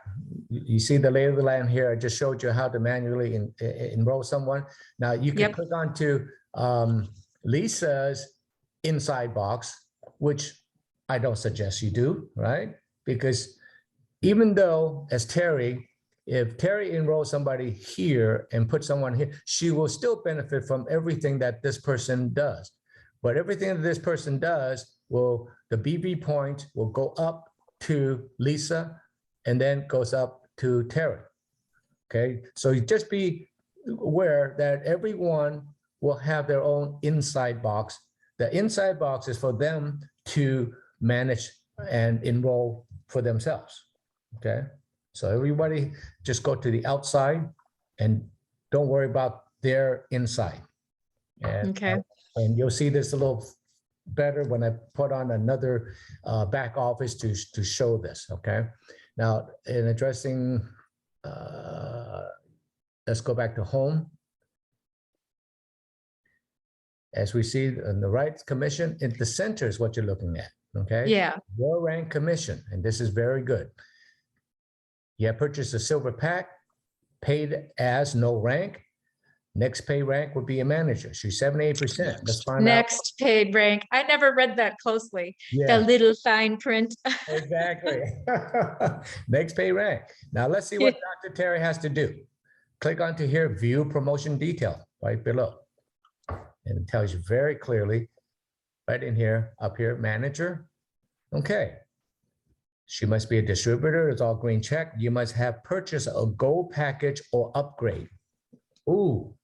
You see the lay of the land here. I just showed you how to manually enroll someone. Now, you can click onto Lisa's inside box, which I don't suggest you do, right? Because even though as Teri, if Teri enrolls somebody here and put someone here, she will still benefit from everything that this person does. But everything that this person does will, the BB point will go up to Lisa and then goes up to Teri. Okay, so you just be aware that everyone will have their own inside box. The inside box is for them to manage and enroll for themselves. Okay, so everybody just go to the outside and don't worry about their inside. And, and you'll see this a little better when I put on another back office to show this, okay? Now, in addressing, let's go back to home. As we see on the right, commission, in the center is what you're looking at, okay? Yeah. Your rank commission, and this is very good. You have purchased a silver pack, paid as no rank. Next pay rank would be a manager. She's 78%. Let's find out. Next paid rank. I never read that closely. Yeah. The little fine print. Exactly. Next pay rank. Now let's see what Dr. Teri has to do. click onto here, view promotion detail right below. And it tells you very clearly right in here, up here, manager. Okay. She must be a distributor. It's all green check. You must have purchased a gold package or upgrade. Ooh.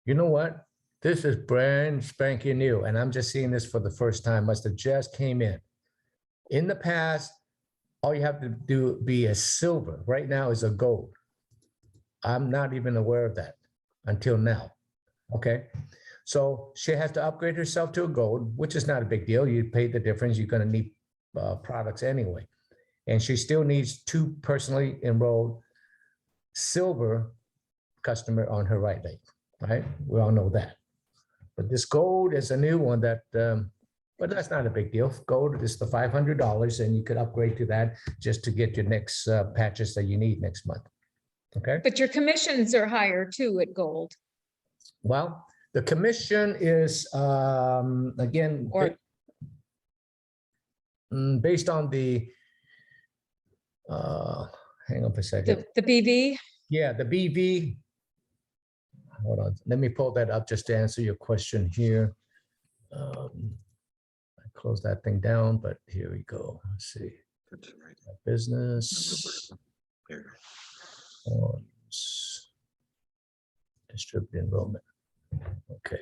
You know what? This is brand spanking new, and I'm just seeing this for the first time. Must have just came in. In the past, all you have to do be a silver. Right now is a gold. I'm not even aware of that until now. Okay. So she has to upgrade herself to a gold, which is not a big deal. You pay the difference. You're going to need products anyway. And she still needs 2 personally enrolled silver customer on her right leg, right? We all know that. But this gold is a new one that, but that's not a big deal. Gold is the $500, and you could upgrade to that just to get your next patches that you need next month. Okay. But your commissions are higher too at gold. Well, the commission is, again, Or- based on the, hang on for a second. The BV? Yeah, the BV. Hold on, let me pull that up just to answer your question here. I closed that thing down, but here we go. Let's see. Business. Forms. Distributed enrollment. Okay.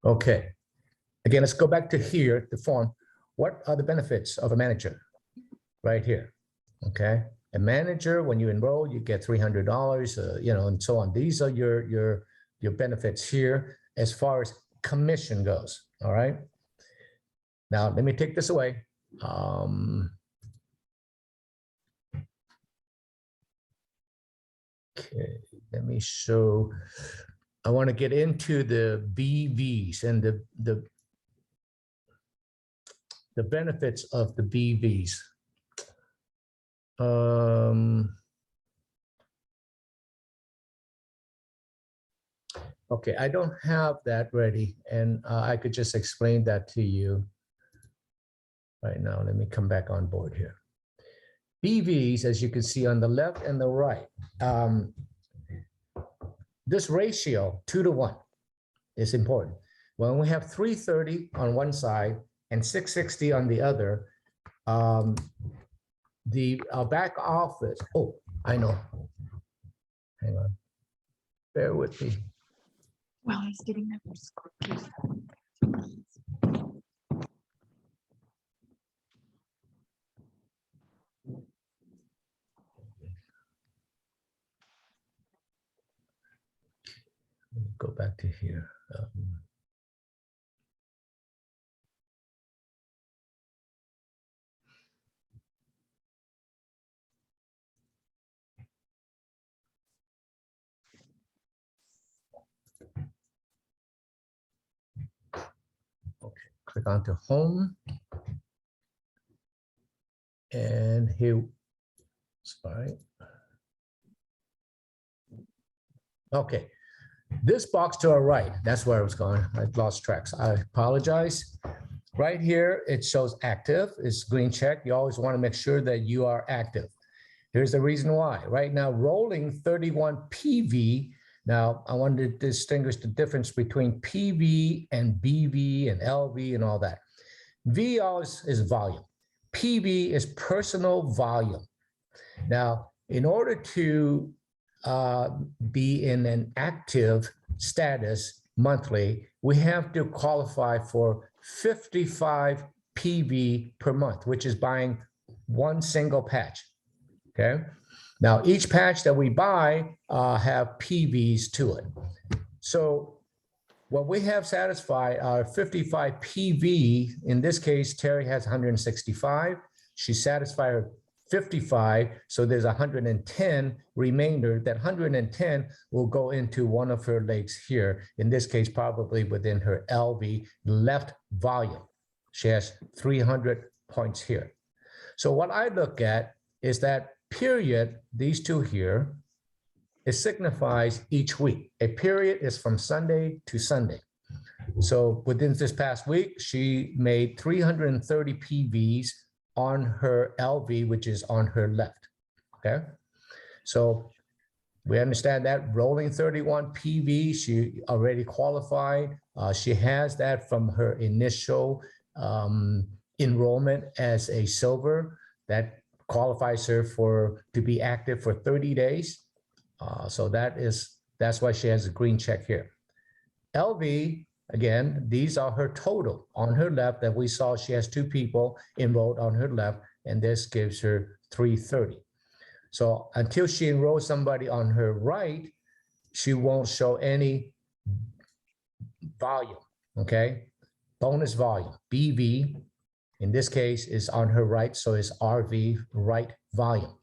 Okay. Again, let's go back to here, the form. What are the benefits of a manager? Right here. Okay. A manager, when you enroll, you get $300, you know, and so on. These are your benefits here as far as commission goes. All right. Now, let me take this away. Okay, let me show. I want to get into the BVs and the benefits of the BVs. Okay, I don't have that ready, and I could just explain that to you right now. Let me come back on board here. BVs, as you can see on the left and the right, this ratio 2-to-1 is important. When we have 330 on one side and 660 on the other, the back office, oh, I know. Hang on, bear with me. Well, he's getting that. Let me go back to here. Okay, click onto home. And here, sorry. Okay, this box to our right, that's where I was going. I lost tracks. I apologize. Right here, it shows active. It's green check. You always want to make sure that you are active. Here's the reason why. Right now, rolling 31 PV. Now, I want to distinguish the difference between PV and BV and LV and all that. V always is volume. PV is personal volume. Now, in order to be in an active status monthly, we have to qualify for 55 PV per month, which is buying one single patch. Okay. Now, each patch that we buy have PVs to it. So what we have satisfied are 55 PV. In this case, Teri has 165. She satisfied her 55, so there's 110 remainder. That 110 will go into one of her legs here. In this case, probably within her LV left volume. She has 300 points here. So what I look at is that period, these two here, it signifies each week. A period is from Sunday to Sunday. So within this past week, she made 330 PVs on her LV, which is on her left. Okay. So we understand that rolling 31 PV, she already qualified. She has that from her initial enrollment as a silver that qualifies her to be active for 30 days. So that's why she has a green check here. LV, again, these are her total on her left that we saw. She has 2 people enrolled on her left, and this gives her 330. So until she enrolls somebody on her right, she won't show any volume, okay? Bonus volume, BV, in this case is on her right, so it's RV, right volume.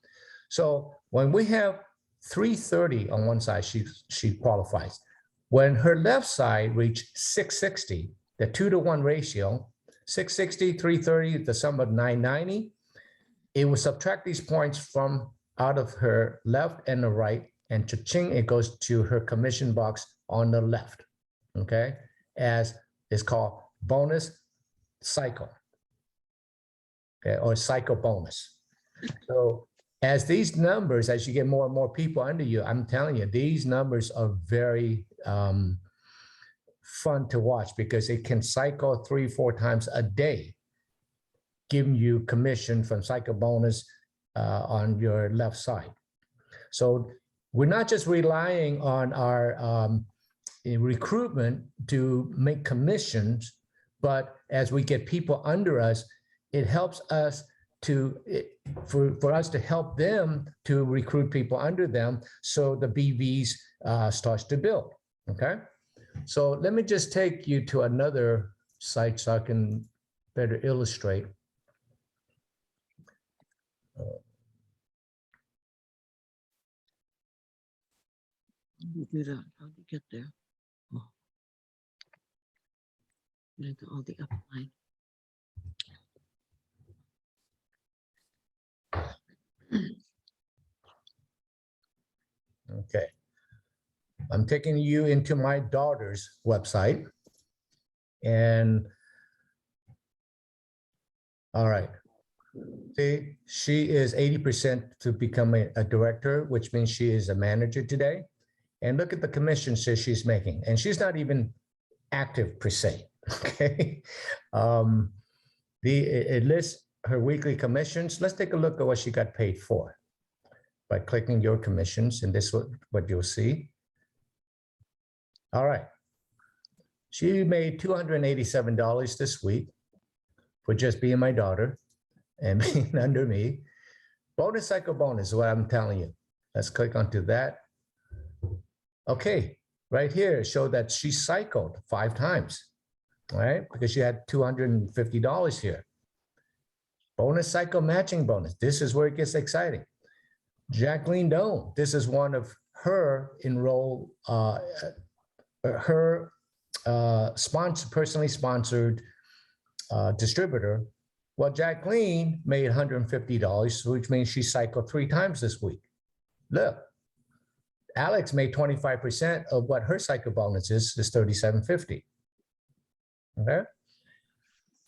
So when we have 330 on one side, she qualifies. When her left side reached 660, the 2-to-1 ratio, 660, 330, the sum of 990, it will subtract these points from out of her left and the right, and cha-ching, it goes to her commission box on the left, okay? As it's called bonus cycle, okay, or cycle bonus. So as these numbers, as you get more and more people under you, I'm telling you, these numbers are very fun to watch because it can cycle 3-4 times a day, giving you commission from cycle bonus on your left side. So we're not just relying on our recruitment to make commissions, but as we get people under us, it helps us for us to help them to recruit people under them, so the BVs starts to build, okay? So let me just take you to another site so I can better illustrate. How do you do that? How do you get there? Oh. Get into all the upline. Okay. I'm taking you into my daughter's website. And all right. See, she is 80% to become a director, which means she is a manager today. And look at the commissions that she's making. And she's not even active per se, okay? It lists her weekly commissions. Let's take a look at what she got paid for by clicking your commissions, and this is what you'll see. All right. She made $287 this week for just being my daughter and being under me. Bonus cycle bonus is what I'm telling you. Let's click onto that. Okay, right here showed that she cycled 5 times, right? Because she had $250 here. Bonus cycle matching bonus. This is where it gets exciting. Jacqueline Doan, this is one of her personally sponsored distributor. Well, Jacqueline made $150, which means she cycled 3 times this week. Look, Alex made 25% of what her cycle bonus is $37.50. Okay.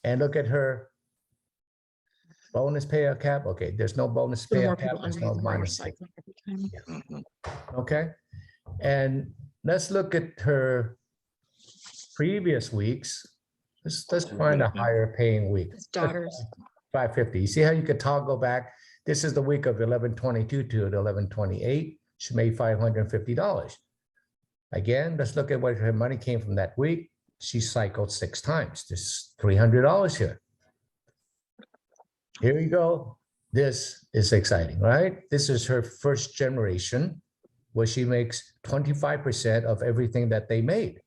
And look at her bonus payout cap. Okay, there's no bonus payout cap. There's no minus. Okay. And let's look at her previous weeks. Let's find a higher paying week. His daughters. $550. You see how you could toggle back? This is the week of 11/22 to 11/28. She made $550. Again, let's look at where her money came from that week. She cycled 6 times. There's $300 here. Here we go. This is exciting, right? This is her first generation where she makes 25% of everything that they made.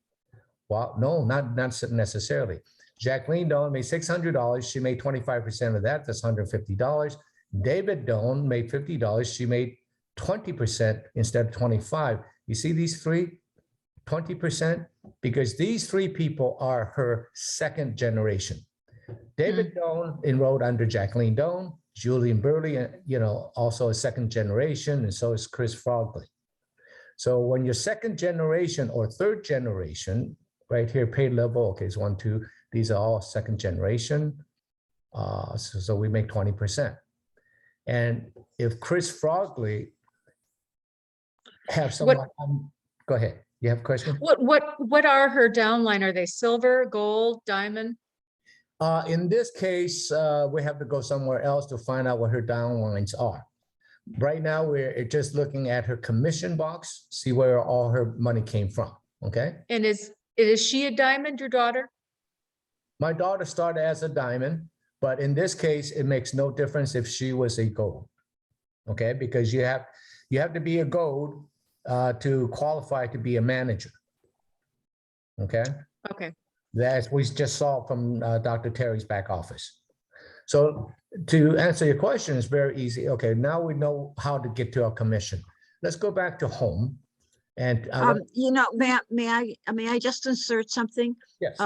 Well, no, not necessarily. Jacqueline Doan made $600. She made 25% of that. That's $150. David Doan made $50. She made 20% instead of 25. You see these 3, 20%? Because these 3 people are her second generation. David Doan enrolled under Jacqueline Doan, Julian Burley, also a second generation, and so is Chris Frogley. So when you're second generation or third generation, right here, pay level, okay, it's 1, 2, these are all second generation. So we make 20%. And if Chris Frogley have someone, go ahead, you have a question? What are her downline? Are they silver, gold, diamond? In this case, we have to go somewhere else to find out what her downlines are. Right now, we're just looking at her commission box, see where all her money came from, okay? And is she a diamond, your daughter? My daughter started as a diamond, but in this case, it makes no difference if she was a gold, okay? Because you have to be a gold to qualify to be a manager, okay? Okay. That we just saw from Dr. Teri's back office. So to answer your question, it's very easy. Okay, now we know how to get to our commission. Let's go back to home. And you know, may I just insert something? yes,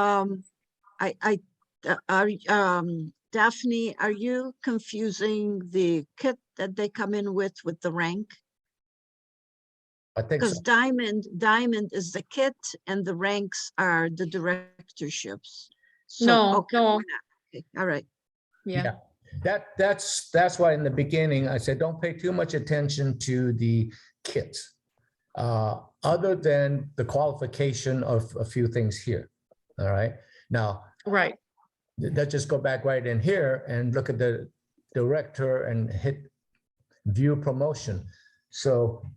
Daphne, are you confusing the kit that they come in with the rank? I think so. Because diamond is the kit and the ranks are the directorships. So, No, okay, no. we're not. Okay, all right. Yeah. That's why in the beginning I said don't pay too much attention to the kits, other than the qualification of a few things here. All right. Now, Right. let's just go back right in here and look at the director and hit view promotion. So,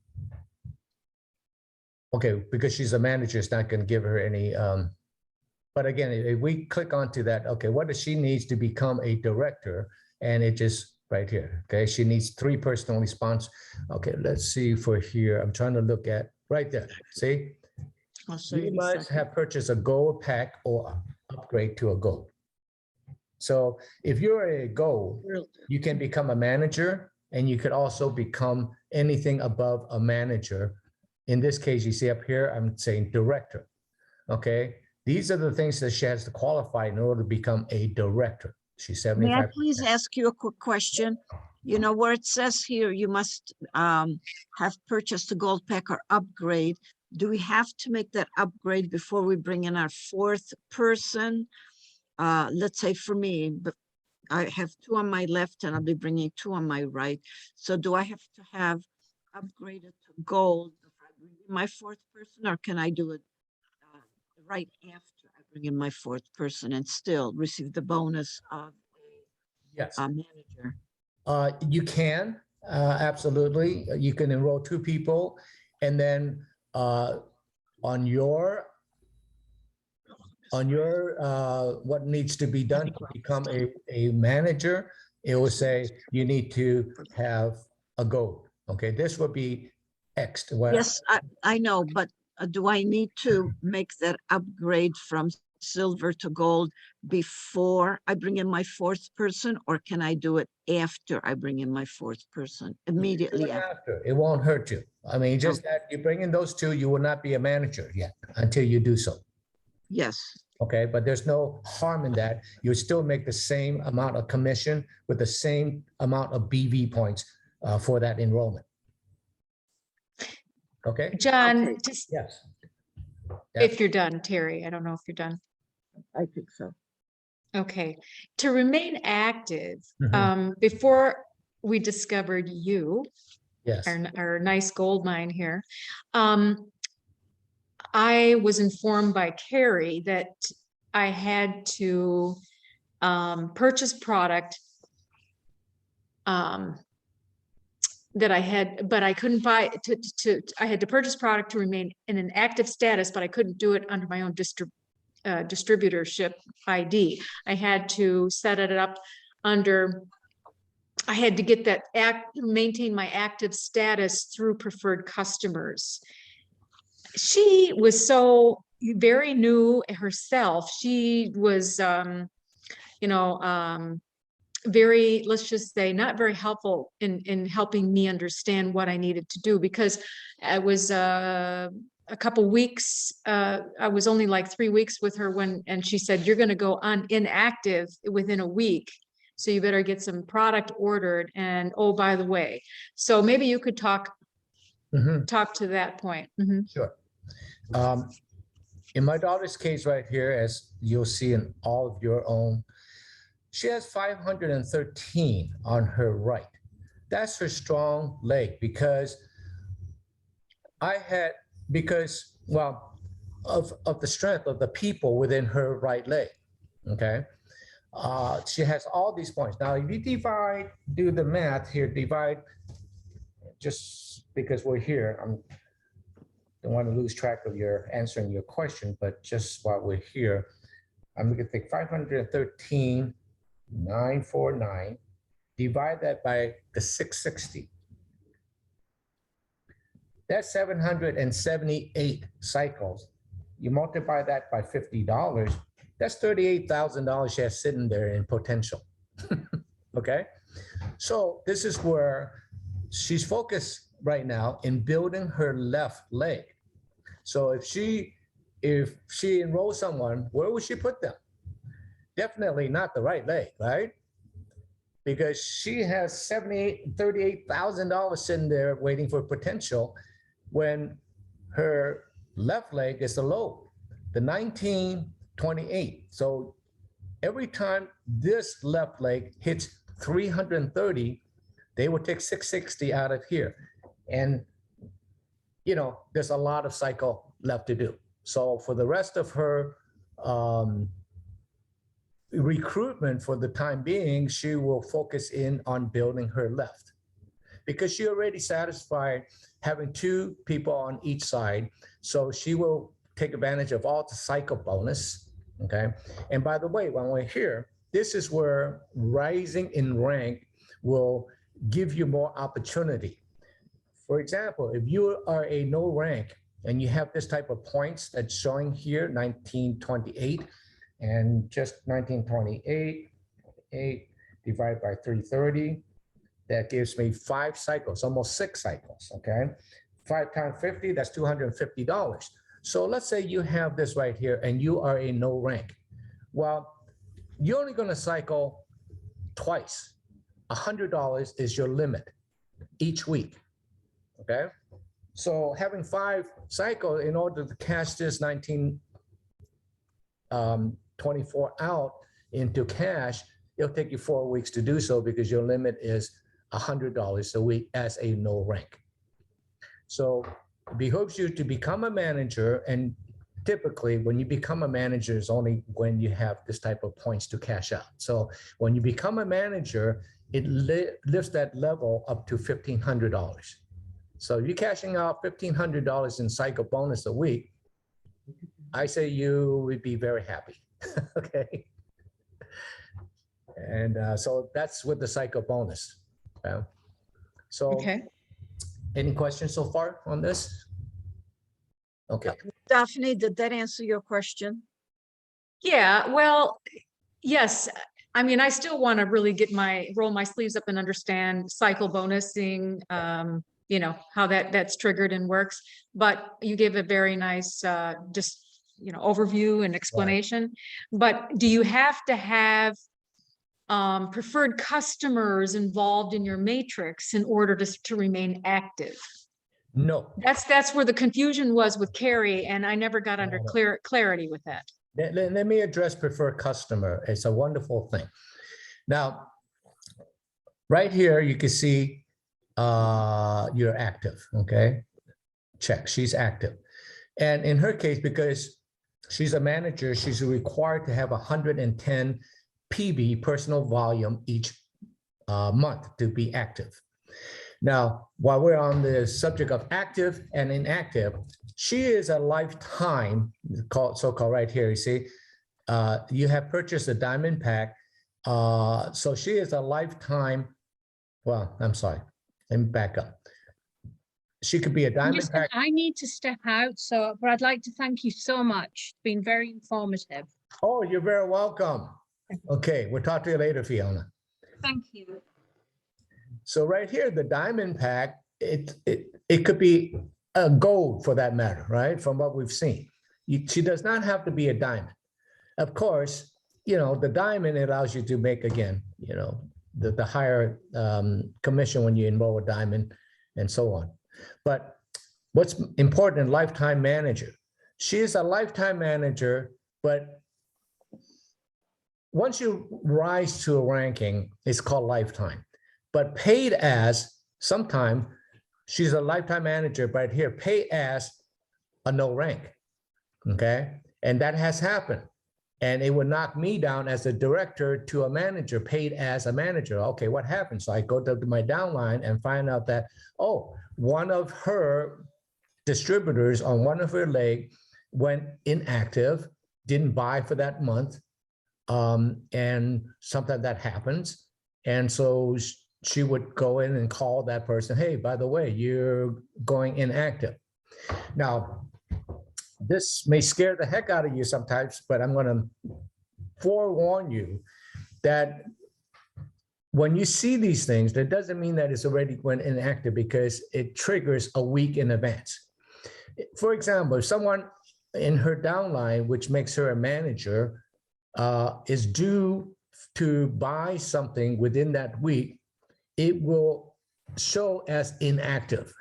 okay, because she's a manager, it's not going to give her any. But again, if we click onto that, okay, what does she needs to become a director? And it just right here, okay? She needs 3 personal response. Okay, let's see for here. I'm trying to look at right there. See? I'll show You you in a must second. have purchased a gold pack or upgrade to a gold. So if you're a gold, you can become a manager, and you could also become anything above a manager. In this case, you see up here, I'm saying director, okay? These are the things that she has to qualify in order to become a director. She's 75%. May I please ask you a quick question? You know, where it says here, you must have purchased a gold pack or upgrade. Do we have to make that upgrade before we bring in our 4th person? Let's say for me, but I have 2 on my left and I'll be bringing 2 on my right. So do I have to have upgraded to gold before I bring in my 4th person, or can I do it right after I bring in my 4th person and still receive the bonus of Yes, a manager? you can, absolutely. You can enroll 2 people, and then on your what needs to be done to become a manager, it will say you need to have a gold. Okay, this would be X. Yes, I know, but do I need to make that upgrade from silver to gold before I bring in my 4th person, or can I do it after I bring in my 4th person, immediately after? It won't hurt you. I mean, just that you bring in those 2, you will not be a manager yet until you do so. Yes. Okay, but there's no harm in that. You still make the same amount of commission with the same amount of BV points for that enrollment. Okay? John, Okay. just Yes. if you're done, Terry, I don't know if you're done. I think so. Okay. To remain active, Mhm. before we discovered you, Yes. our nice gold mine here, I was informed by Carrie that I had to purchase product that I had, but I couldn't buy I had to purchase product to remain in an active status, but I couldn't do it under my own distributorship ID. I had to set it up under, I had to get that maintain my active status through preferred customers. She was so very new herself. She was, very, let's just say, not very helpful in helping me understand what I needed to do, because I was a couple weeks, I was only like 3 weeks with her and she said, you're going to go on inactive within a week. So you better get some product ordered. And oh, by the way, so maybe you could talk to that point. Sure. In my daughter's case right here, as you'll see in all of your own, she has 513 on her right. That's her strong leg because well, of the strength of the people within her right leg, okay? She has all these points. Now, if you do the math here, divide, just because we're here, don't want to lose track of answering your question, but just while we're here, I'm going to take 513,949, divide that by the 660. That's 778 cycles. You multiply that by $50, that's $38,000 she has sitting there in potential. Okay? So this is where she's focused right now in building her left leg. So if she enrolls someone, where would she put them? Definitely not the right leg, right? Because she has $38,000 sitting there waiting for potential when her left leg is the low, the 1928. So every time this left leg hits 330, they will take 660 out of here. And, you know, there's a lot of cycle left to do. So for the rest of her recruitment for the time being, she will focus in on building her left because she already satisfied having 2 people on each side. So she will take advantage of all the cycle bonus, okay? And by the way, when we're here, this is where rising in rank will give you more opportunity. For example, if you are a no rank and you have this type of points that's showing here, 1928, and just 1928, 8 divided by 330, that gives me 5 cycles, almost 6 cycles, okay? 5 times 50, that's $250. So let's say you have this right here and you are a no rank. Well, you're only gonna cycle twice. $100 is your limit each week, okay? So having 5 cycles in order to cash this 1924 out into cash, it'll take you 4 weeks to do so because your limit is $100 a week as a no rank. So it behooves you to become a manager, and typically when you become a manager is only when you have this type of points to cash out. So when you become a manager, it lifts that level up to $1,500. So you're cashing out $1,500 in cycle bonus a week, I say you would be very happy, okay? And so that's with the cycle bonus. So Okay. any questions so far on this? Okay. Daphne, did that answer your question? Yeah, well, yes. I mean, I still want to really roll my sleeves up and understand cycle bonusing, you know, how that's triggered and works. But you gave a very nice, just, you know, overview and explanation. But do you have to have preferred customers involved in your matrix in order to remain active? No. That's where the confusion was with Carrie, and I never got under clarity with that. Let me address preferred customer. It's a wonderful thing. Now, right here, you can see you're active, okay? Check, she's active. And in her case, because she's a manager, she's required to have 110 PV, personal volume, each month to be active. Now, while we're on the subject of active and inactive, she is a lifetime, so-called right here, you see, you have purchased a diamond pack. So she is a lifetime, well, I'm sorry, let me back up. She could be a diamond Listen, pack. I need to step out, but I'd like to thank you so much. It's been very informative. Oh, you're very welcome. Okay, we'll talk to you later, Fiona. Thank you. So right here, the diamond pack, it could be a gold for that matter, right? From what we've seen. She does not have to be a diamond. Of course, you know, the diamond allows you to make, again, you know, the higher commission when you enroll a diamond and so on. But what's important in lifetime manager, she is a lifetime manager, but once you rise to a ranking, it's called lifetime. But paid as, sometime she's a lifetime manager, but here paid as a no rank. Okay, and that has happened. And it would knock me down as a director to a manager, paid as a manager. Okay, what happened? So I go to my downline and find out that, oh, one of her distributors on one of her leg went inactive, didn't buy for that month. And something that happens. And so she would go in and call that person, hey, by the way, you're going inactive. Now, this may scare the heck out of you sometimes, but I'm going to forewarn you that when you see these things, that doesn't mean that it's already went inactive, because it triggers a week in advance. For example, if someone in her downline, which makes her a manager, is due to buy something within that week, it will show as inactive,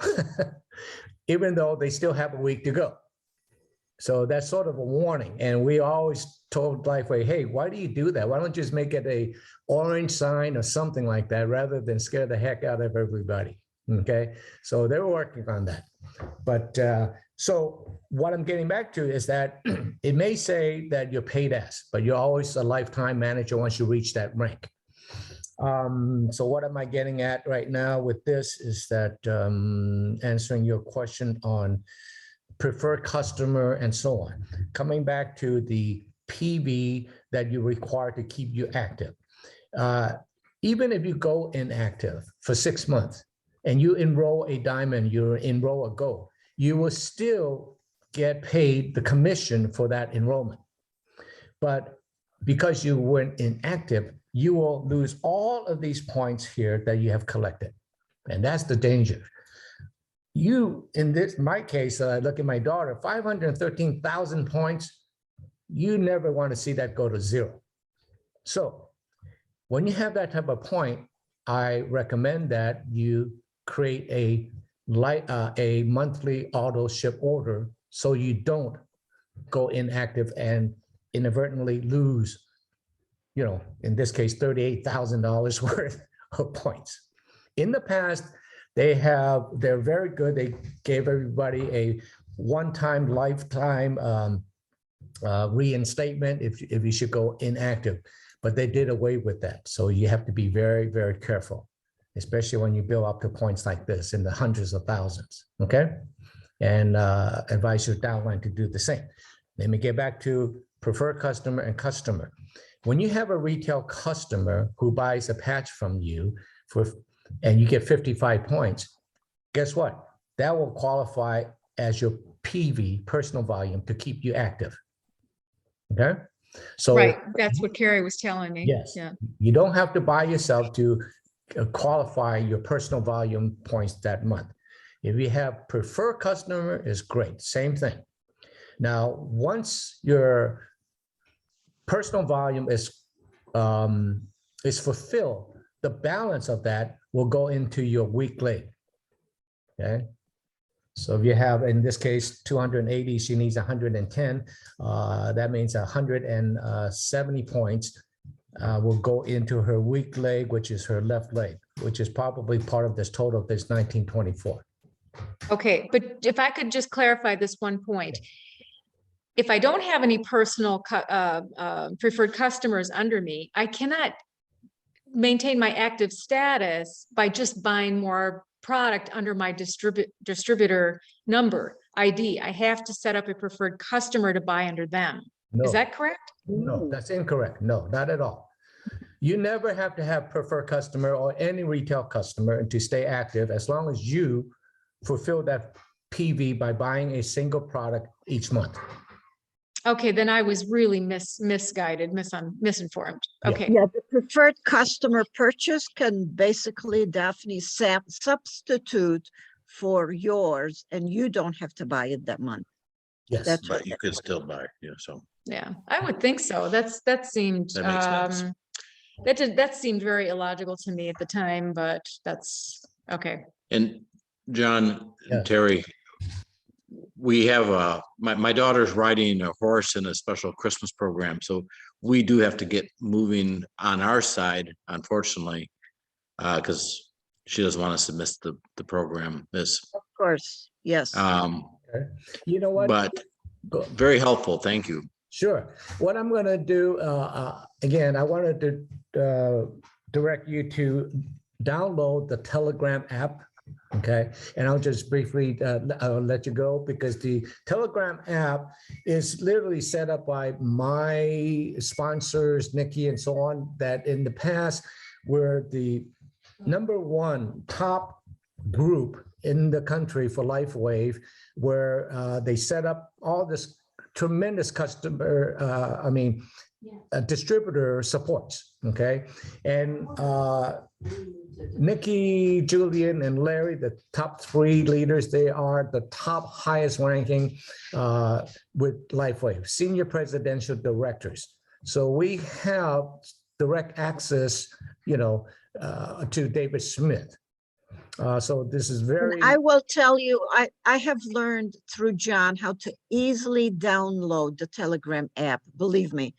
even though they still have a week to go. So that's sort of a warning. And we always told Lifeway, hey, why do you do that? Why don't you just make it a orange sign or something like that, rather than scare the heck out of everybody? Okay, so they're working on that. But so what I'm getting back to is that it may say that you're paid as, but you're always a lifetime manager once you reach that rank. So what am I getting at right now with this is that answering your question on preferred customer and so on. Coming back to the PV that you require to keep you active. Even if you go inactive for 6 months and you enroll a diamond, you enroll a gold, you will still get paid the commission for that enrollment. But because you went inactive, you will lose all of these points here that you have collected. And that's the danger. You, in this, my case, look at my daughter, 513,000 points. You never want to see that go to zero. So when you have that type of point, I recommend that you create a monthly auto ship order so you don't go inactive and inadvertently lose, you know, in this case, $38,000 worth of points. In the past, they're very good. They gave everybody a one-time lifetime reinstatement if you should go inactive, but they did away with that. So you have to be very, very careful, especially when you build up to points like this in the hundreds of thousands, okay? And advise your downline to do the same. Let me get back to preferred customer and customer. When you have a retail customer who buys a patch from you and you get 55 points, guess what? That will qualify as your PV, personal volume, to keep you active. Okay? So Right, that's what Carrie was telling me. yes, Yeah. you don't have to buy yourself to qualify your personal volume points that month. If you have preferred customer, is great, same thing. Now, once your personal volume is fulfilled, the balance of that will go into your weak leg. Okay. So if you have, in this case, 280, she needs 110. That means 170 points will go into her weak leg, which is her left leg, which is probably part of this total of this 1924. Okay, but if I could just clarify this one point. If I don't have any personal preferred customers under me, I cannot maintain my active status by just buying more product under my distributor number ID. I have to set up a preferred customer to buy under them. No. Is that correct? No, that's incorrect. No, not at all. You never have to have preferred customer or any retail customer to stay active, as long as you fulfill that PV by buying a single product each month. Okay, then I was really misinformed. Yeah. Okay. Yeah, the preferred customer purchase can basically, Daphne, substitute for yours, and you don't have to buy it that month. Yes. That's But what, you could still buy, yeah, so Yeah, I would think so. That seemed that makes sense. that seemed very illogical to me at the time, but that's okay. And John Yeah. and Terry, we have my daughter's riding a horse in a special Christmas program, so we do have to get moving on our side, unfortunately, because she doesn't want us to miss the program. Of course, yes. Okay. You know what? But very helpful. Thank you. Sure. What I'm going to do, again, I wanted to direct you to download the Telegram app. Okay. And I'll just briefly I'll let you go, because the Telegram app is literally set up by my sponsors, Nikki, and so on, that in the past were the #1 top group in the country for LifeWave, where they set up all this tremendous customer, distributor supports, okay? And Nikki, Julian, and Larry, the top 3 leaders, they are the top highest ranking with LifeWave, senior presidential directors. So we have direct access, to David Smith. So this is very. And I will tell you, I have learned through John how to easily download the Telegram app. Believe me,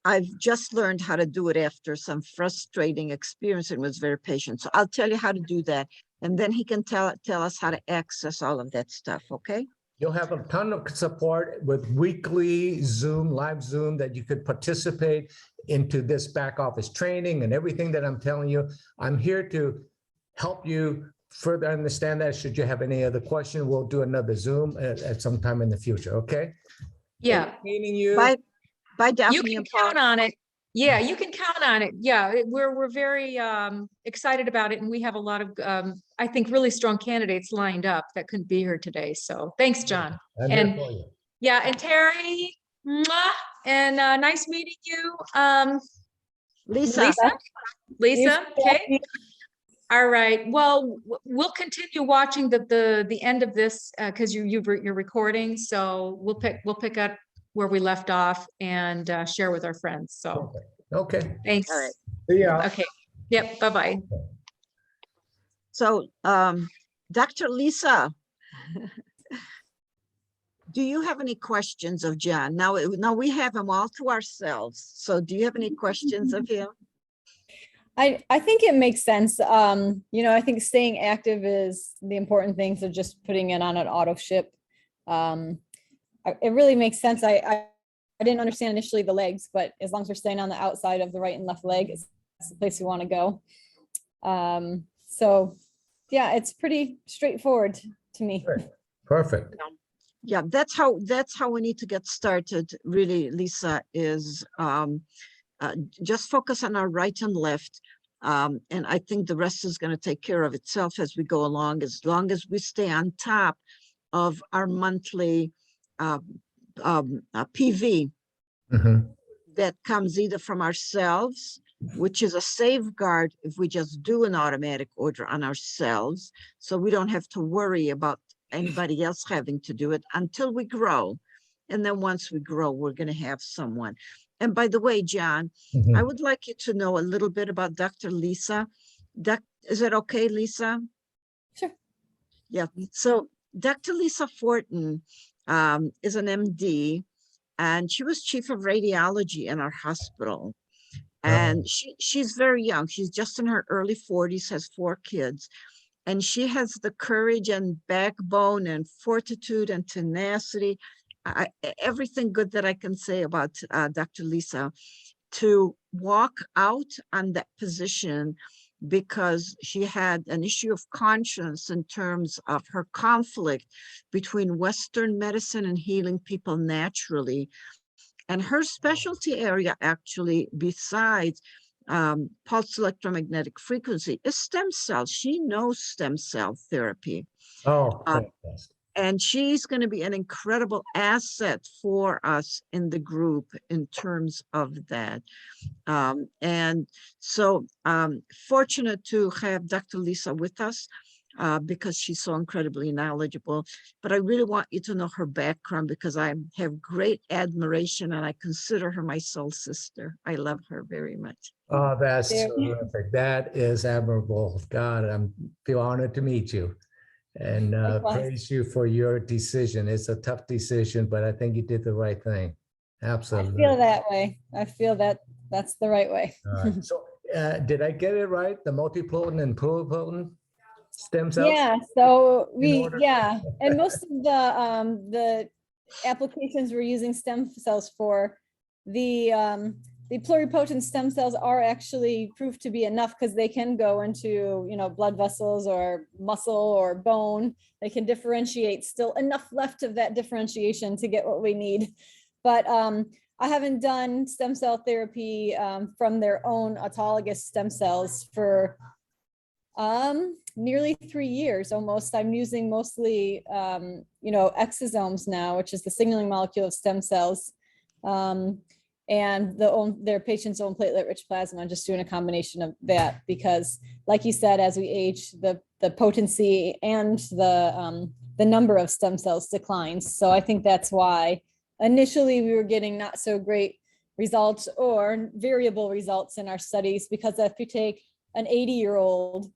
I've just learned how to do it after some frustrating experience and was very patient. So I'll tell you how to do that. And then he can tell us how to access all of that stuff, okay? You'll have a ton of support with weekly Zoom, live Zoom, that you could participate into this back office training and everything that I'm telling you. I'm here to help you further understand that. Should you have any other question, we'll do another Zoom at some time in the future, okay? Yeah, Meaning you. By Daphne you can and Paul. count on it. Yeah, you can count on it. Yeah, we're very excited about it, and we have a lot of I think really strong candidates lined up that couldn't be here today. So thanks, John. I'm here And for you. yeah, and Teri, mwah, and nice meeting you. Lisa. Lisa, okay. All right. Well, we'll continue watching the end of this because you're recording. So we'll pick up where we left off and share with our friends. So Okay. thanks. All right. See ya. Okay. Yep. Bye-bye. So, Dr. Lisa, do you have any questions of John? Now we have him all to ourselves. So do you have any questions of him? I think it makes sense. I think staying active is the important thing. So just putting it on an auto ship. It really makes sense. I didn't understand initially the legs, but as long as we're staying on the outside of the right and left leg, it's the place we want to go. So yeah, it's pretty straightforward to me. Perfect. Yeah, that's how we need to get started, really, Lisa, is just focus on our right and left. And I think the rest is going to take care of itself as we go along, as long as we stay on top of our monthly PV that comes either from ourselves, which is a safeguard if we just do an automatic order on ourselves, so we don't have to worry about anybody else having to do it until we grow. And then once we grow, we're going to have someone. And by the way, John, I would like you to know a little bit about Dr. Lisa. Is that okay, Lisa? Sure. Yeah. So Dr. Lisa Fortin is an MD, and she was chief of radiology in our hospital. And she's very young. She's just in her early 40s, has 4 kids. And she has the courage and backbone and fortitude and tenacity, everything good that I can say about Dr. Lisa, to walk out on that position because she had an issue of conscience in terms of her conflict between Western medicine and healing people naturally. And her specialty area, actually, besides pulse electromagnetic frequency, is stem cells. She knows stem cell therapy. And she's going to be an incredible asset for us in the group in terms of that. And so fortunate to have Dr. Lisa with us because she's so incredibly knowledgeable. But I really want you to know her background because I have great admiration and I consider her my soul sister. I love her very much. Oh, that's terrific. That is admirable. God, I feel honored to meet you. And Likewise. praise you for your decision. It's a tough decision, but I think you did the right thing. I Absolutely. feel that way. I feel that that's the right way. All right. So did I get it right? The multipotent and pluripotent stem cells? Yeah, so order- and most of the applications we're using stem cells for, the pluripotent stem cells are actually proved to be enough because they can go into, blood vessels or muscle or bone. They can differentiate, still enough left of that differentiation to get what we need. But I haven't done stem cell therapy from their own autologous stem cells for nearly 3 years almost. I'm using mostly, exosomes now, which is the signaling molecule of stem cells. And their patient's own platelet-rich plasma. I'm just doing a combination of that because, like you said, as we age, the potency and the number of stem cells declines. So I think that's why initially we were getting not so great results or variable results in our studies, because if you take an 80-year-old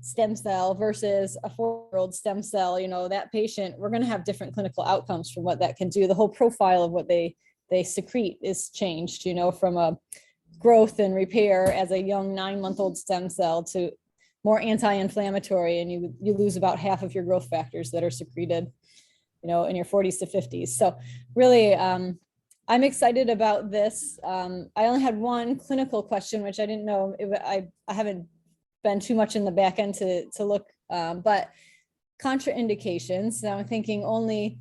stem cell versus a 4-year-old stem cell, that patient, we're going to have different clinical outcomes from what that can do. The whole profile of what they secrete is changed, from a growth and repair as a young 9-month-old stem cell to more anti-inflammatory, and you lose about half of your growth factors that are secreted, in your 40s to 50s. So really, I'm excited about this. I only had one clinical question, which I didn't know, I haven't been too much in the back end to look, but contraindications. Now I'm thinking only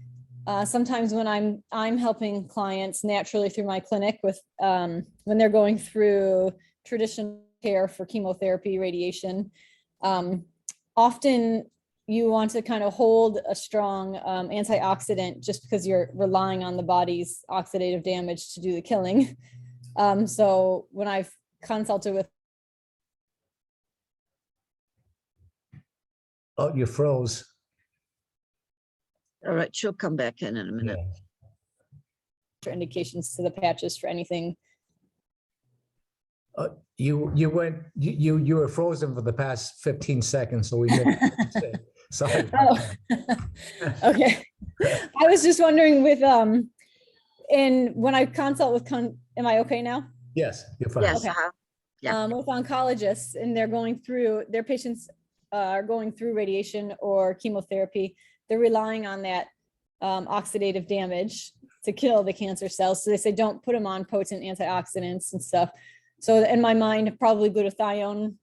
sometimes when I'm helping clients naturally through my clinic with when they're going through traditional care for chemotherapy, radiation, often you want to kind of hold a strong antioxidant just because you're relying on the body's oxidative damage to do the killing. So when I've consulted with. Oh, you froze. All right, she'll come back in a minute. Indications to the patches for anything. You were frozen for the past 15 seconds, so we missed what you said. Sorry. Oh, okay. I was just wondering with and when I consult with am I okay now? Yes, you're fine. Yes, Okay. Yeah. With oncologists, and they're going through, their patients are going through radiation or chemotherapy, they're relying on that oxidative damage to kill the cancer cells. So they say, don't put them on potent antioxidants and stuff. So in my mind, probably glutathione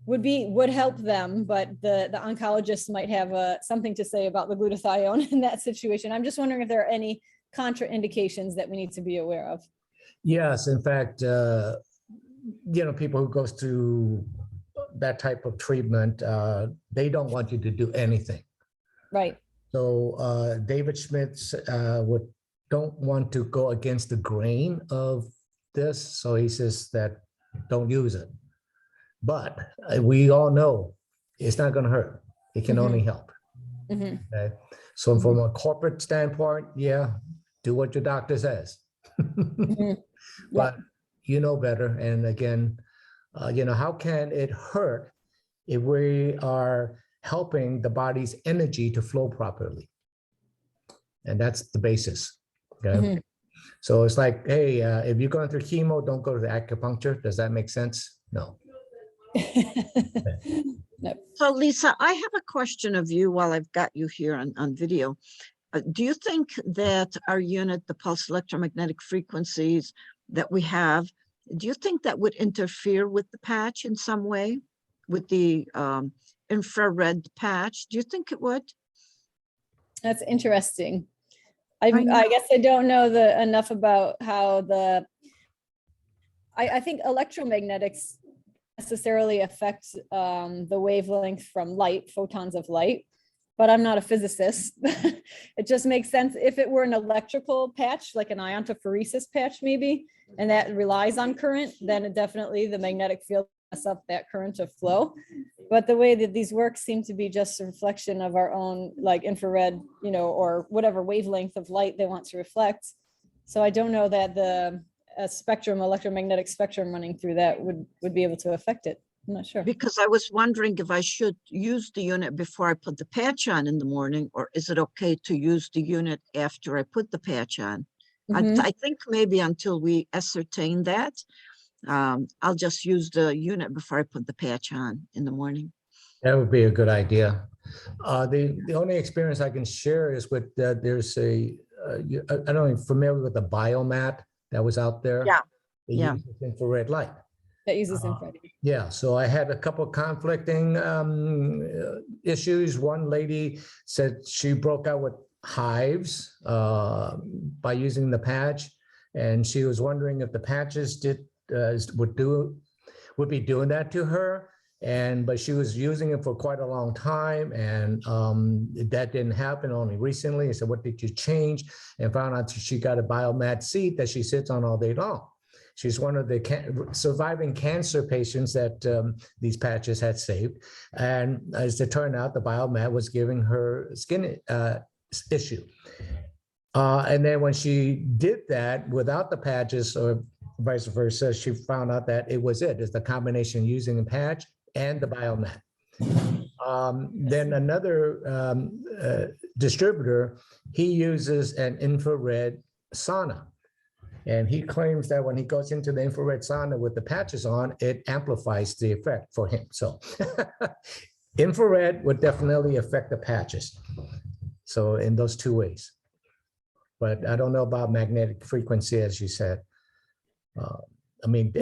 would help them, but the oncologist might have something to say about the glutathione in that situation. I'm just wondering if there are any contraindications that we need to be aware of. Yes, in fact, people who goes through that type of treatment, they don't want you to do anything. Right. So David Schmitz don't want to go against the grain of this. So he says that don't use it. But we all know it's not going to hurt. It can only help. Okay. So from a corporate standpoint, yeah, do what your doctor says. But you know better. And again, how can it hurt if we are helping the body's energy to flow properly? And that's the basis. Okay. So it's like, hey, if you're going through chemo, don't go to the acupuncture. Does that make sense? No. No. So Lisa, I have a question of you while I've got you here on video. Do you think that our unit, the pulse electromagnetic frequencies that we have, do you think that would interfere with the patch in some way, with the infrared patch? Do you think it would? That's interesting. I guess I don't know enough about how I think electromagnetics necessarily affect the wavelength from light, photons of light, but I'm not a physicist. It just makes sense if it were an electrical patch, like an iontophoresis patch maybe, and that relies on current, then definitely the magnetic field mess up that current of flow. But the way that these work seem to be just a reflection of our own like infrared, or whatever wavelength of light they want to reflect. So I don't know that the spectrum, electromagnetic spectrum running through that would be able to affect it. I'm not sure. Because I was wondering if I should use the unit before I put the patch on in the morning, or is it okay to use the unit after I put the patch on? Mhm. I think maybe until we ascertain that, I'll just use the unit before I put the patch on in the morning. That would be a good idea. The only experience I can share is with, there's I don't know if you're familiar with the biomat that was out there. Yeah, It yeah. uses infrared light. That uses infrared. Yeah, so I had a couple conflicting issues. One lady said she broke out with hives by using the patch, and she was wondering if the patches would be doing that to her. But she was using it for quite a long time, and that didn't happen only recently. I said, "What did you change?" And found out she got a biomat seat that she sits on all day long. She's one of the surviving cancer patients that these patches had saved. And as it turned out, the biomat was giving her skin issue. And then when she did that without the patches or vice versa, she found out that it was it. It's the combination using the patch and the biomat. Then another distributor, he uses an infrared sauna. And he claims that when he goes into the infrared sauna with the patches on, it amplifies the effect for him. So infrared would definitely affect the patches. So in those two ways. But I don't know about magnetic frequency, as you said. I mean,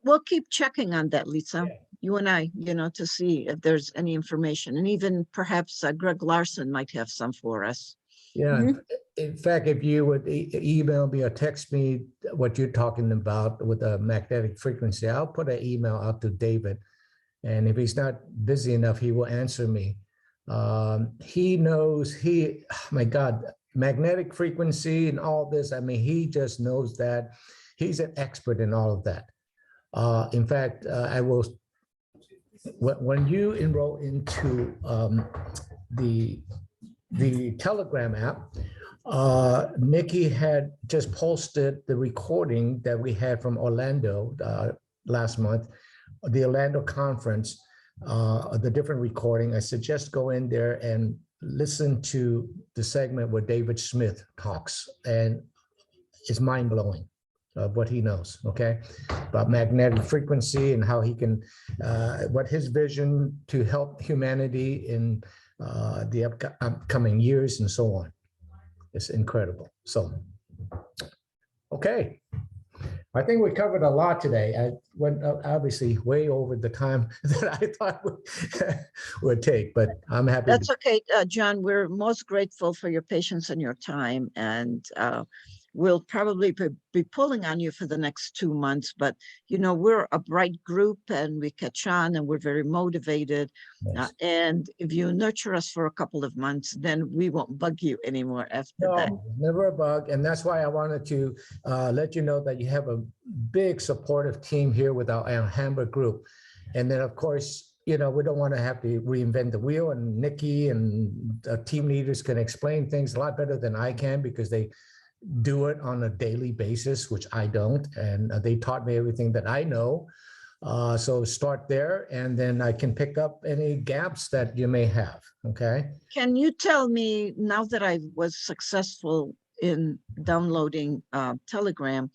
We'll keep checking on that, Lisa. Yeah. You and I, to see if there's any information, and even perhaps Greg Larson might have some for us. yeah. Mhm. In fact, if you would email me or text me what you're talking about with a magnetic frequency, I'll put an email out to David. And if he's not busy enough, he will answer me. He knows, my God, magnetic frequency and all this. I mean, he just knows that. He's an expert in all of that. In fact, I will, when you enroll into the Telegram app, Nikki had just posted the recording that we had from Orlando last month, the Orlando conference, the different recording. I suggest go in there and listen to the segment where David Smith talks, and it's mind-blowing of what he knows, okay, about magnetic frequency and how he can, what his vision to help humanity in the upcoming years and so on. It's incredible. So, okay. I think we covered a lot today. I went obviously way over the time that I thought would take, but I'm happy. That's okay, John. We're most grateful for your patience and your time, and we'll probably be pulling on you for the next 2 months, but we're a bright group and we catch on and we're very motivated. Yes. And if you nurture us for a couple of months, then we won't bug you anymore after that. No, never a bug. And that's why I wanted to let you know that you have a big supportive team here with our Hamburg group. And then, of course, we don't want to have to reinvent the wheel, and Nikki and team leaders can explain things a lot better than I can because they do it on a daily basis, which I don't. And they taught me everything that I know. So start there, and then I can pick up any gaps that you may have, okay? Can you tell me, now that I was successful in downloading Telegram,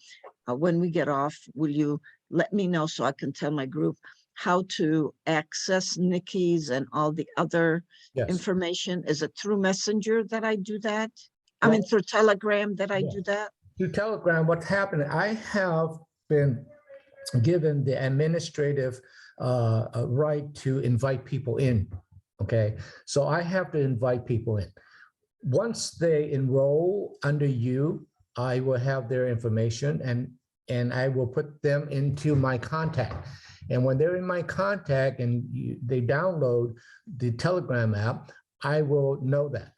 when we get off, will you let me know so I can tell my group how to access Nikki's and all the other Yes. information? Is it through Messenger that I do that? I mean, through Telegram that I do that? Through Telegram, what's happening, I have been given the administrative right to invite people in, okay? So I have to invite people in. Once they enroll under you, I will have their information and I will put them into my contact. And when they're in my contact and they download the Telegram app, I will know that.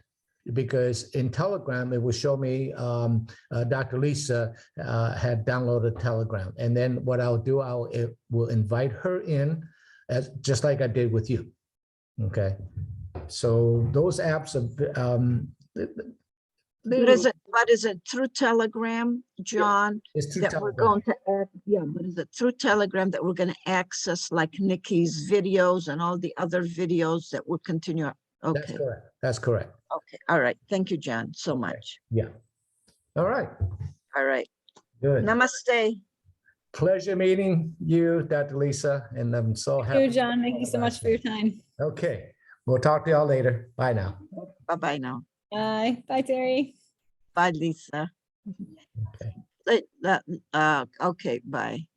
Because in Telegram, it will show me Dr. Lisa had downloaded Telegram. And then what I'll do, it will invite her in, just like I did with you, okay? So those apps, What is it through Telegram, John? It's through That we're Telegram. going to add, yeah, but is it through Telegram that we're gonna access like Nikki's videos and all the other videos that will continue? That's Okay, correct. That's correct. okay, all right. Thank you, John, so Okay. much. Yeah. All right. All right. Good. Namaste. Pleasure meeting you, Dr. Lisa, and I'm so Thank you, happy. John. Thank you so much for your time. Okay, we'll talk to y'all later. Bye now. Bye-bye now. Bye. Bye, Terry. Bye, Lisa. Okay. Okay, bye.